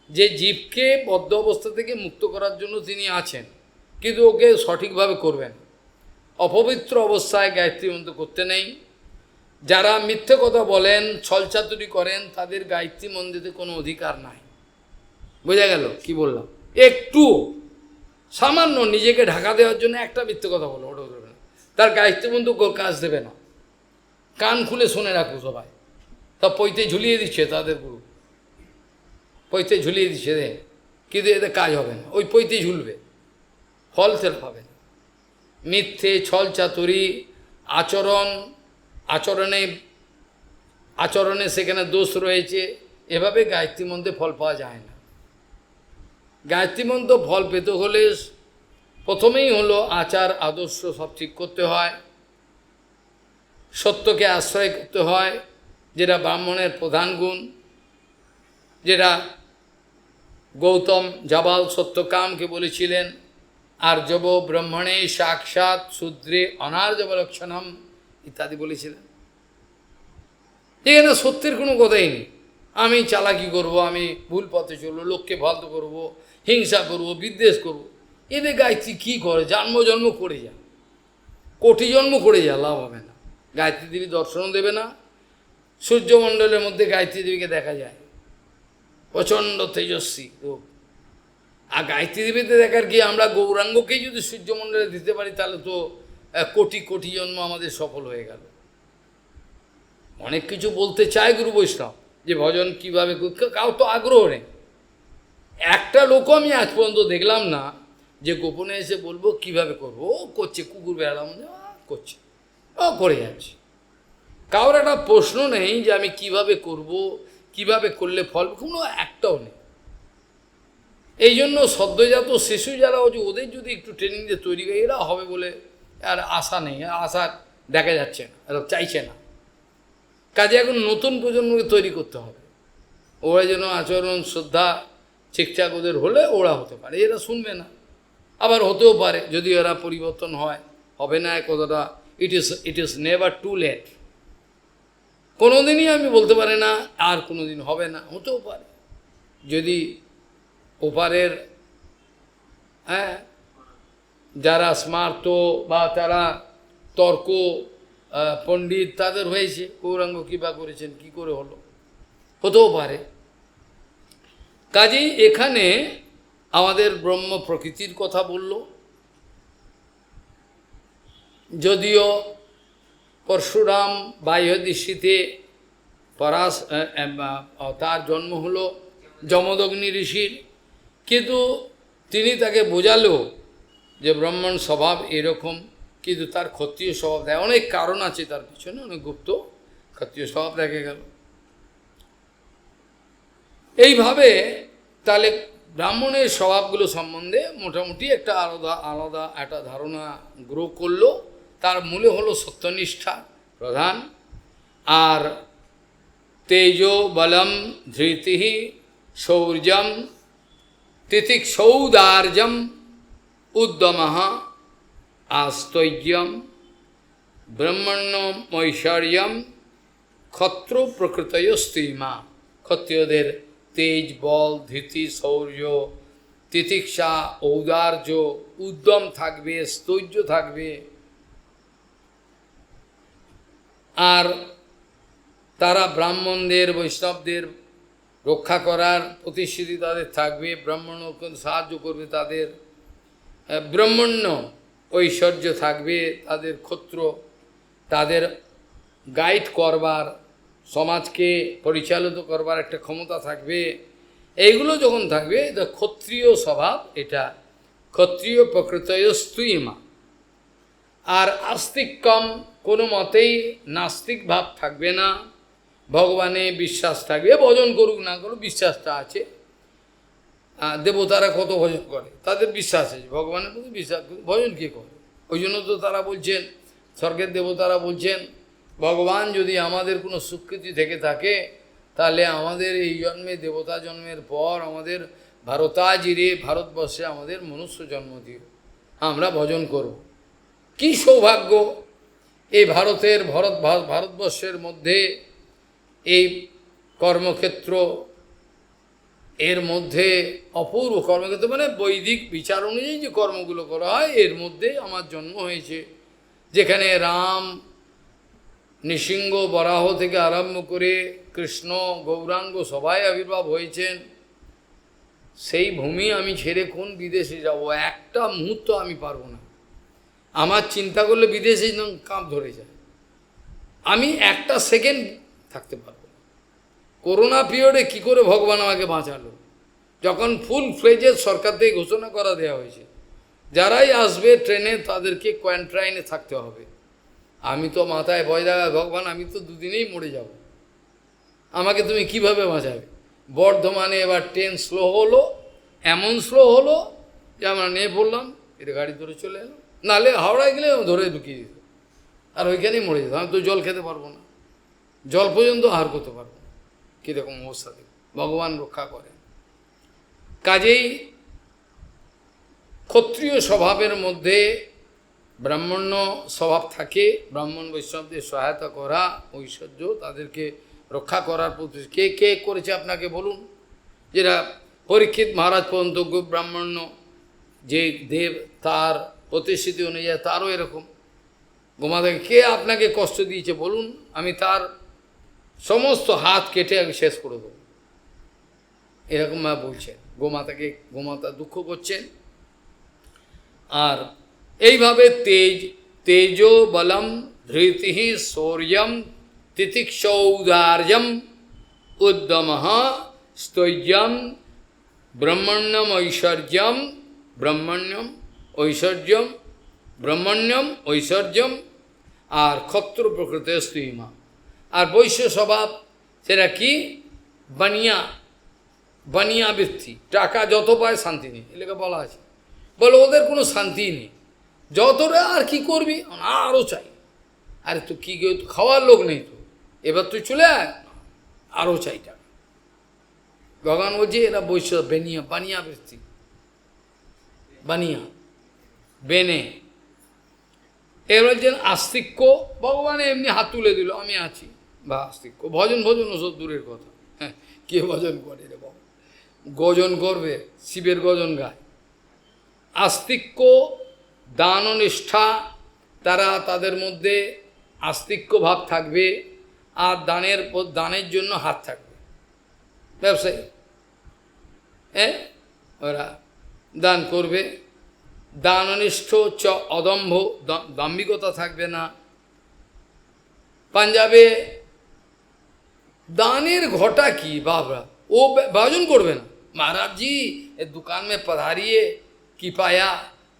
যে জীবকে বদ্ধ অবস্থা থেকে মুক্ত করার জন্য তিনি আছেন, কিন্তু ওকে সঠিকভাবে করবেন। অপবিত্র অবস্থায় গায়ত্রী মন্ত্র করতে নেই। যারা মিথ্যে কথা বলেন, ছলচাতুরি করেন, তাদের গায়ত্রী মন্দিরে কোনো অধিকার নাই। বোঝা গেল কি বললাম? একটু সামান্য নিজেকে ঢাকা দেওয়ার জন্য একটা মিথ্যে কথা বলো, ওটা দেবে না, তার গায়ত্রী মন্ত্র কাজ দেবে না। কান খুলে শুনে রাখো সবাই। তা পৈতে ঝুলিয়ে দিচ্ছে তাদের গুরু, পৈতে ঝুলিয়ে দিচ্ছে রে, কিন্তু এতে কাজ হবে না, ওই পৈতে ঝুলবে, ফল তেল হবে না। মিথ্যে, ছল চাতুরি, আচরণে সেখানে দোষ রয়েছে, এভাবে গায়ত্রী মন্ত্রে ফল পাওয়া যায় না। গায়ত্রী মন্ত্র ফল পেতে হলে প্রথমেই হলো আচার আদর্শ সব ঠিক করতে হয়, সত্যকে আশ্রয় করতে হয়, যেটা ব্রাহ্মণের প্রধান গুণ, যেটা গৌতম জাবাল সত্যকামকে বলেছিলেন, আর্যব ব্রহ্মণে সাক্ষাৎ শূদ্রে অনার্যব লক্ষণম ইত্যাদি বলেছিলেন। এখানে সত্যের কোনো কথাই নেই। আমি চালাকি করব, আমি ভুল পথে চলবো, লোককে ফালতু করব, হিংসা করব, বিদ্বেষ করব, এদের গায়ত্রী কী করে? জন্ম করে যা, কোটি জন্ম করে যা, লাভ হবে না। গায়ত্রী দেবী দর্শনও দেবে না। সূর্যমণ্ডলের মধ্যে গায়ত্রী দেবীকে দেখা যায়, প্রচণ্ড তেজস্বী রূপ। আর গায়ত্রী দেবীতে দেখার কি, আমরা গৌরাঙ্গকেই যদি সূর্যমণ্ডলে দিতে পারি, তাহলে তো কোটি কোটি জন্ম আমাদের সফল হয়ে গেল। অনেক কিছু বলতে চায় গুরু বৈষ্ণব, যে ভজন কীভাবে, কাউ তো আগ্রহ নেই। একটা লোকও আমি আজ পর্যন্ত দেখলাম না যে গোপনে এসে বলবো কিভাবে করবো। ও করছে, কুকুর বেড়ালাম করছে, ও করে যাচ্ছে। কারোর একটা প্রশ্ন নেই যে আমি কিভাবে করব, কিভাবে করলে ফল, কোনো একটাও নেই। এই জন্য সদ্যজাত শিশু যারা হচ্ছে, ওদের যদি একটু ট্রেনিং দিয়ে তৈরি করে, এরা হবে বলে আর আশা নেই, আশা দেখা যাচ্ছে না, এরা চাইছে না। কাজে এখন নতুন প্রজন্মকে তৈরি করতে হবে, ওরা যেন আচরণ শ্রদ্ধা ঠিকঠাক ওদের হলে ওরা হতে পারে। এরা শুনবে না, আবার হতেও পারে যদি এরা পরিবর্তন হয়, হবে না কথাটা, it is never too late. কোনোদিনই আমি বলতে পারি না আর কোনোদিন হবে না, হতেও পারে। যদি ওপারের যারা স্মার্ত বা তারা তর্ক পণ্ডিত, তাদের হয়েছে, গৌরাঙ্গ কৃপা করেছেন, কি করে হলো, হতেও পারে। কাজেই এখানে আমাদের ব্রহ্ম প্রকৃতির কথা বলল। যদিও পরশুরাম বাহ্যদৃষ্টিতে তার জন্ম হলো যমদগ্নি ঋষির, কিন্তু তিনি তাকে বোঝালো যে ব্রাহ্মণ স্বভাব এরকম, কিন্তু তার ক্ষত্রিয় স্বভাব দেয়। অনেক কারণ আছে তার পিছনে, অনেক গুপ্ত ক্ষত্রিয় স্বভাব দেখে গেল। এইভাবে তাহলে ব্রাহ্মণের স্বভাবগুলো সম্বন্ধে মোটামুটি একটা আলাদা একটা ধারণা গ্রো করলো। তার মূলে হলো সত্যনিষ্ঠা প্রধান, আর তেজ বলম ধৃতি শৌর্যম তিতিক সৌদার্যম উদ্যম আস্তৈর্যম ব্রহ্মণ্যম ঐশ্বর্যম ক্ষত্র প্রকৃতয় স্ত্রীমা। ক্ষত্রিয়দের তেজ, বল, ধৃতি, শৌর্য, তিতিক্ষা, ঔদার্য, উদ্যম থাকবে, স্থৈর্য থাকবে, আর তারা ব্রাহ্মণদের বৈষ্ণবদের রক্ষা করার প্রতিশ্রুতি তাদের থাকবে, ব্রাহ্মণকে সাহায্য করবে, তাদের ব্রাহ্মণ্য ঐশ্বর্য থাকবে, তাদের ক্ষত্র, তাদের গাইড করবার, সমাজকে পরিচালিত করবার একটা ক্ষমতা থাকবে। এইগুলো যখন থাকবে, এটা ক্ষত্রিয় স্বভাব, এটা ক্ষত্রিয় প্রকৃতয় স্তুইমা। আর আস্তিক্যম, কোনো মতেই নাস্তিক ভাব থাকবে না, ভগবানে বিশ্বাস থাকবে, ভজন করুক না করুক বিশ্বাসটা আছে। দেবতারা কত ভজন করে, তাদের বিশ্বাস আছে, ভগবানের প্রতি বিশ্বাস, ভজন কে করে? ওই জন্য তো তারা বলছেন, স্বর্গের দেবতারা বলছেন, ভগবান যদি আমাদের কোনো স্বীকৃতি থেকে থাকে, তাহলে আমাদের এই জন্মে, দেবতা জন্মের পর আমাদের ভারতাজিরে, ভারতবর্ষে আমাদের মনুষ্য জন্ম দিও, আমরা ভজন করব। কি সৌভাগ্য! এই ভারতবর্ষের মধ্যে এই কর্মক্ষেত্র, এর মধ্যে অপূর্ব কর্মক্ষেত্র, মানে বৈদিক বিচার অনুযায়ী যে কর্মগুলো করা হয়, এর মধ্যে আমার জন্ম হয়েছে, যেখানে রাম নৃসিংহ বরাহ থেকে আরম্ভ করে কৃষ্ণ গৌরাঙ্গ সবাই আবির্ভাব হয়েছেন, সেই ভূমি আমি ছেড়ে কোন বিদেশে যাব? একটা মুহূর্ত আমি পারবো না। আমার চিন্তা করলে বিদেশে কাঁপ ধরে যায়, আমি একটা সেকেন্ড থাকতে পারবো না। করোনা পিরিয়ডে কি করে ভগবান আমাকে বাঁচালো, যখন ফুল ফ্লেজের সরকার থেকে ঘোষণা করা দেওয়া হয়েছে যারাই আসবে ট্রেনে তাদেরকে কোয়ারেন্টাইনে থাকতে হবে। আমি তো মাথায় ভয় দেখায়, ভগবান আমি তো দুদিনেই মরে যাব, আমাকে তুমি কিভাবে বাঁচাবে? বর্ধমানে এবার ট্রেন স্লো হলো, এমন স্লো হলো যে আমরা নিয়ে পড়লাম, এটা গাড়ি ধরে চলে এলাম, নাহলে হাওড়ায় গেলে ধরে ঢুকিয়ে দিত, আর ওইখানেই মরে যেত। আমি তো জল খেতে পারবো না, জল পর্যন্ত আহার করতে পারবো না, কীরকম অবস্থা দেব, ভগবান রক্ষা করেন। কাজেই ক্ষত্রিয় স্বভাবের মধ্যে ব্রাহ্মণ্য স্বভাব থাকে, ব্রাহ্মণ বৈষ্ণবদের সহায়তা করা, ঐশ্বর্য তাদেরকে রক্ষা করার প্রতি কে কে করেছে আপনাকে বলুন? যেটা পরীক্ষিত মহারাজ পর্যন্ত ব্রাহ্মণ্য যে দেব তার প্রতিশ্রুতি অনুযায়ী তারও এরকম। গোমাতাকে কে আপনাকে কষ্ট দিয়েছে বলুন, আমি তার সমস্ত হাত কেটে আমি শেষ করে দেবো, এরকমভাবে বলছেন। গোমাতা দুঃখ করছেন। আর এইভাবে তেজো বলম ধৃতি শৌর্যম তিতিক্ষৌদার্যম উদ্যম স্থৈর্যম ব্রহ্মণ্যম ঐশ্বর্যম আর ক্ষত্র প্রকৃত স্ত্রীমা। আর বৈশ্য স্বভাব সেটা কি? বানিয়া বৃত্তি, টাকা যত পায় শান্তি নেই, এলাকা বলা আছে। বলে ওদের কোনো শান্তি নেই, যতটা আর কি করবি, আরও চাই। আরে তো কী কেউ তো খাওয়ার লোক নেই, তো এবার তুই চলে আয়, আরও চাই টাকা। ভগবান বলছে এরা বৈশ্য বানিয়া বৃত্তি, বেনে। এর বলছেন আস্তিক্য, ভগবান এমনি হাত তুলে দিল আমি আছি, বা আস্তিক্য। ভজন ওসব দূরের কথা, হ্যাঁ, কে ভজন করে রে বাবা? গজন করবে, শিবের গজন গায়। আস্তিক্য, দাননিষ্ঠা, তারা তাদের মধ্যে আস্তিক্য ভাব থাকবে, আর দানের জন্য হাত থাকবে। ব্যবসায়ী, হ্যাঁ, ওরা দান করবে। দাননিষ্ঠ অদম্ভ, দাম্ভিকতা থাকবে না। পাঞ্জাবে দানের ঘটা কি বাবরা, ও ভজন করবে না, महाराज जी ए दुकान में पधारिए কি পায়া,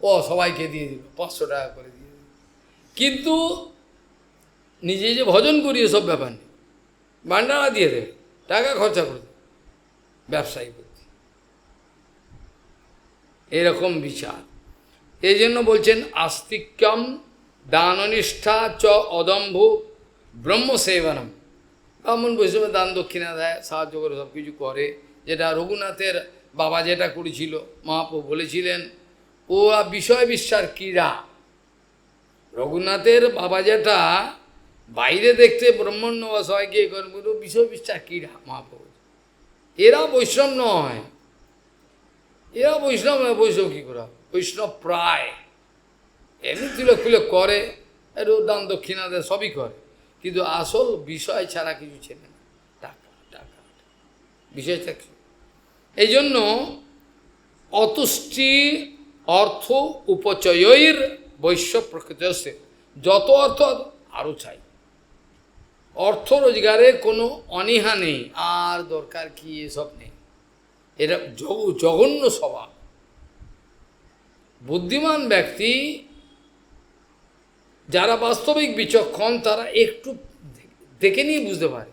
ও সবাইকে দিয়ে দিল 500 টাকা করে দিয়ে দিল। কিন্তু নিজে যে ভজন করি এসব ব্যাপার নেই, ভান্ডারা দিয়ে দেবে, টাকা খরচা করে দেবে, ব্যবসায়ী বুদ্ধি, এরকম বিচার। এই জন্য বলছেন আস্তিক্যম দাননিষ্ঠা চ অদম্ভ ব্রহ্মসেবনম। ব্রাহ্মণ বৈষ্ণব দান দক্ষিণা দেয়, সাহায্য করে, সব কিছু করে। যেটা রঘুনাথের বাবা যেটা করেছিল, মহাপ্রভু বলেছিলেন ও বিষয় বিশ্বাস ক্রীড়া। রঘুনাথের বাবা যেটা বাইরে দেখতে ব্রহ্মণ্য বা সবাইকে বিষয় বিশ্বাস ক্রীড়া, মহাপ্রভু। এরা বৈষ্ণব নয়, এরা বৈষ্ণব নয়। বৈষ্ণব কী করা? বৈষ্ণব প্রায় এমনি তিলক ফিলক করে, একটু দান দক্ষিণা দেয়, সবই করে, কিন্তু আসল বিষয় ছাড়া কিছু চেনে না। টাকা টাকা বিষয় থাকে। এই জন্য অতুষ্টি অর্থ উপচয়ৈর বৈশ্য প্রকৃত, যত অর্থ আরও চাই। অর্থ রোজগারে কোনো অনীহা নেই, আর দরকার কি, এসব নেই। এটা জঘন্য স্বভাব। বুদ্ধিমান ব্যক্তি যারা বাস্তবিক বিচক্ষণ, তারা একটু দেখে নিয়ে বুঝতে পারে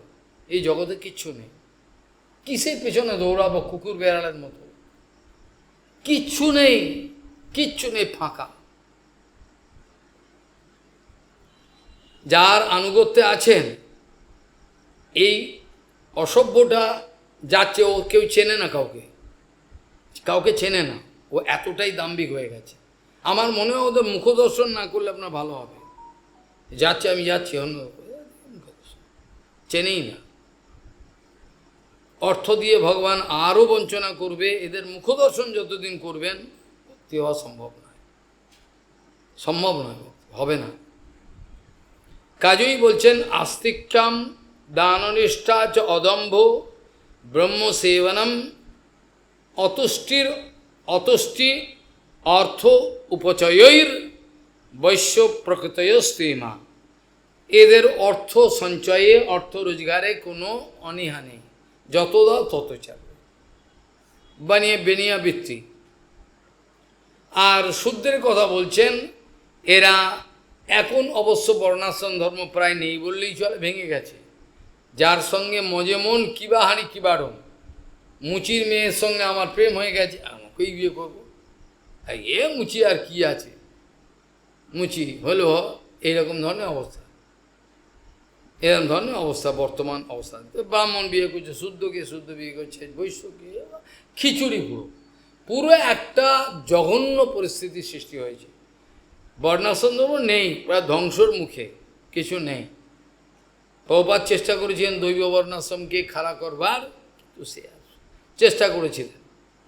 এই জগতে কিচ্ছু নেই। কিসের পেছনে দৌড়াবো কুকুর বেড়ালের মতো? কিচ্ছু নেই, কিচ্ছু নেই, ফাঁকা। যার আনুগত্যে আছেন, এই অসভ্যটা যাচ্ছে, ও কেউ চেনে না, কাউকে চেনে না, ও এতটাই দাম্ভিক হয়ে গেছে। আমার মনে হয় ওদের মুখদর্শন না করলে আপনার ভালো হবে। যাচ্ছে, আমি যাচ্ছি, অন্য চেনেই না। অর্থ দিয়ে ভগবান আরও বঞ্চনা করবে, এদের মুখদর্শন যতদিন করবেন ভক্তি হওয়া সম্ভব নয়, হবে না। কাজেই বলছেন আস্তিক্যাম দাননিষ্ঠা চ অদম্ভ ব্রহ্মসেবনম অতুষ্টি অর্থ উপচয়ৈর বৈশ্য প্রকৃতয়স্তিমা। এদের অর্থ সঞ্চয়ে অর্থ রোজগারে কোনো অনীহা নেই, যত দাও তত চাবে, বেনিয়া বৃত্তি। আর শুদ্ধের কথা বলছেন, এরা এখন অবশ্য বর্ণাশ্রম ধর্ম প্রায় নেই বললেই চলে, ভেঙে গেছে। যার সঙ্গে মজে মন কিবা হানি কিবারম, মুচির মেয়ের সঙ্গে আমার প্রেম হয়ে গেছে, আমাকেই বিয়ে করবো, এ মুচি আর কি আছে, মুচি হলো এইরকম ধরনের অবস্থা। এরকম ধরনের অবস্থা বর্তমান অবস্থা। ব্রাহ্মণ বিয়ে করছে, শুদ্ধকে শুদ্ধ বিয়ে করছে, বৈশ্যকে খিচুড়ি, পুরো পুরো একটা জঘন্য পরিস্থিতির সৃষ্টি হয়েছে। বর্ণাশ্রম ধর্ম নেই, প্রায় ধ্বংসর মুখে, কিছু নেই। প্রভুপাদ চেষ্টা করেছিলেন দৈব বর্ণাশ্রমকে খাড়া করবার, তো সে চেষ্টা করেছিলেন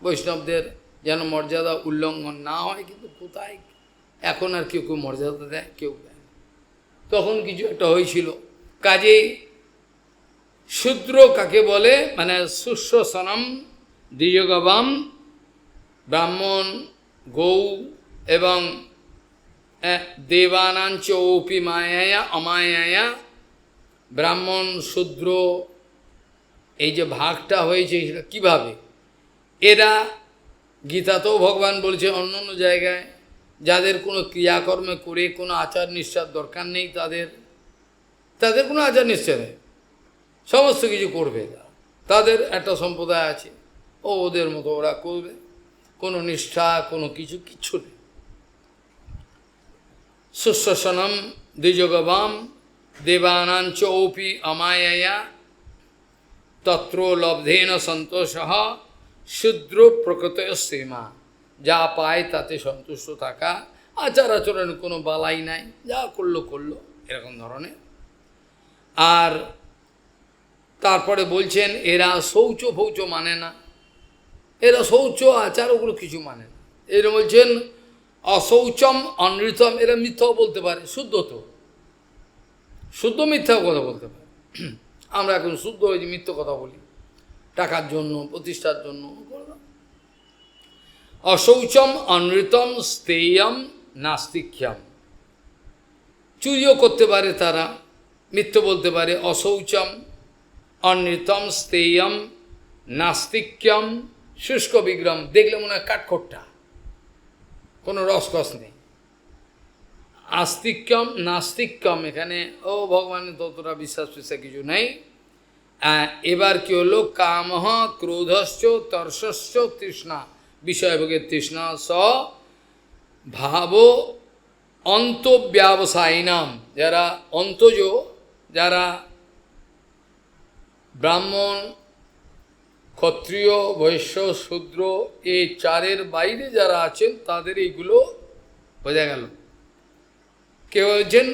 বৈষ্ণবদের যেন মর্যাদা উল্লঙ্ঘন না হয়, কিন্তু কোথায় এখন আর কেউ কেউ মর্যাদা দেয়, কেউ দেয়। তখন কিছু একটা হয়েছিল। কাজেই শূদ্র কাকে বলে, মানে শুষ্য সনম দ্বিজগবাম, ব্রাহ্মণ, গৌ এবং দেবানাঞ্চ ওপি মায়া অমায়া, ব্রাহ্মণ শূদ্র, এই যে ভাগটা হয়েছে সেটা কীভাবে, এরা গীতাতেও ভগবান বলছে, অন্য অন্য জায়গায়, যাদের কোনো ক্রিয়াকর্মে করে কোনো আচার নিষ্ঠার দরকার নেই, তাদের কোনো আচার নিষ্ঠা নেই, সমস্ত কিছু করবে, তাদের একটা সম্প্রদায় আছে, ওদের মতো ওরা করবে, কোনো নিষ্ঠা কোনো কিচ্ছু নেই। শুশ্বসনম দ্বিজগবাম দেবানাঞ্চ ওপি অমায়া তত্র লব্ধেন সন্তোষ শূদ্র প্রকৃত সীমা। যা পায় তাতে সন্তুষ্ট থাকা, আচার আচরণ কোনো বালাই নাই, যা করলো এরকম ধরনের। আর তারপরে বলছেন এরা শৌচ ফৌচ মানে না, এরা শৌচ আচার ওগুলো কিছু মানে না। এরা বলছেন অশৌচম অনৃতম, এরা মিথ্যাও বলতে পারে, শুদ্ধ মিথ্যাও কথা বলতে পারে। আমরা এখন শুদ্ধ হয়েছি, মিথ্য কথা বলি টাকার জন্য, প্রতিষ্ঠার জন্য। অশৌচম অনৃতম স্থেয়ম নাস্তিক্যম, চুরিও করতে পারে তারা, মিথ্য বলতে পারে। অশৌচম অনৃতম স্থেয়ম নাস্তিক্যম শুষ্ক বিগ্রম, দেখলে মনে হয় কাঠখোট্টা, কোনো রসকস নেই। আস্তিক্যম নাস্তিক্যম, এখানে ভগবানের ততটা বিশ্বাস কিছু নেই। এবার কি হলো, কামহ ক্রোধশ্চ তর্ষশ্চ তৃষ্ণা, বিষয়ভোগের তৃষ্ণা, স ভাব অন্তব্যবসায়িনাম, যারা অন্তজ, যারা ব্রাহ্মণ ক্ষত্রিয় বৈশ্য শূদ্র এই চারের বাইরে যারা আছেন, তাদের এইগুলো বোঝা গেল। কেউ বলছেন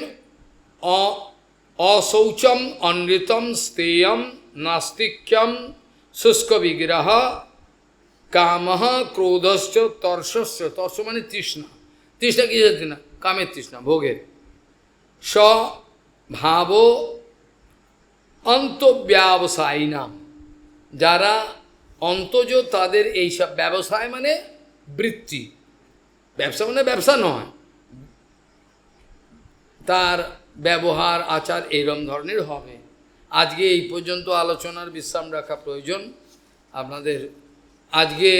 অশৌচম অনৃতম স্থেয়ম নাস্তিক্যম শুষ্ক বিগ্রহ কামহ ক্রোধশ্চ তর্ষশ্চ, তর্ষ মানে তৃষ্ণা, তৃষ্ণা কিসের তৃষ্ণা, কামের তৃষ্ণা, ভোগের। স ভাব অন্তব্যবসায়িনাম, যারা অন্তজ, তাদের এইসব ব্যবসায় মানে বৃত্তি, ব্যবসা মানে ব্যবসা নয়, তার ব্যবহার আচার এইরকম ধরনের হবে। আজকে এই পর্যন্ত আলোচনার বিশ্রাম রাখা প্রয়োজন আপনাদের। আজকে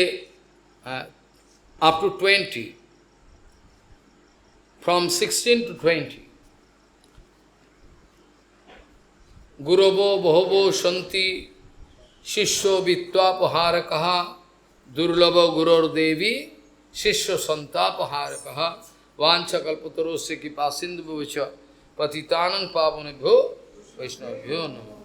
আপ টু 20, from 16 to 20, গুরব বহব সন্তি শিষ্য বিত্তাপহারকঃ দুর্লভ গুরোর দেবী শিষ্য সন্তাপহারকঃ वाञ्छकल्पतरुस्य कृपासिन्धुभ्यो च पतितानं पावनेभ्यो वैष्णवेभ्यो नमः।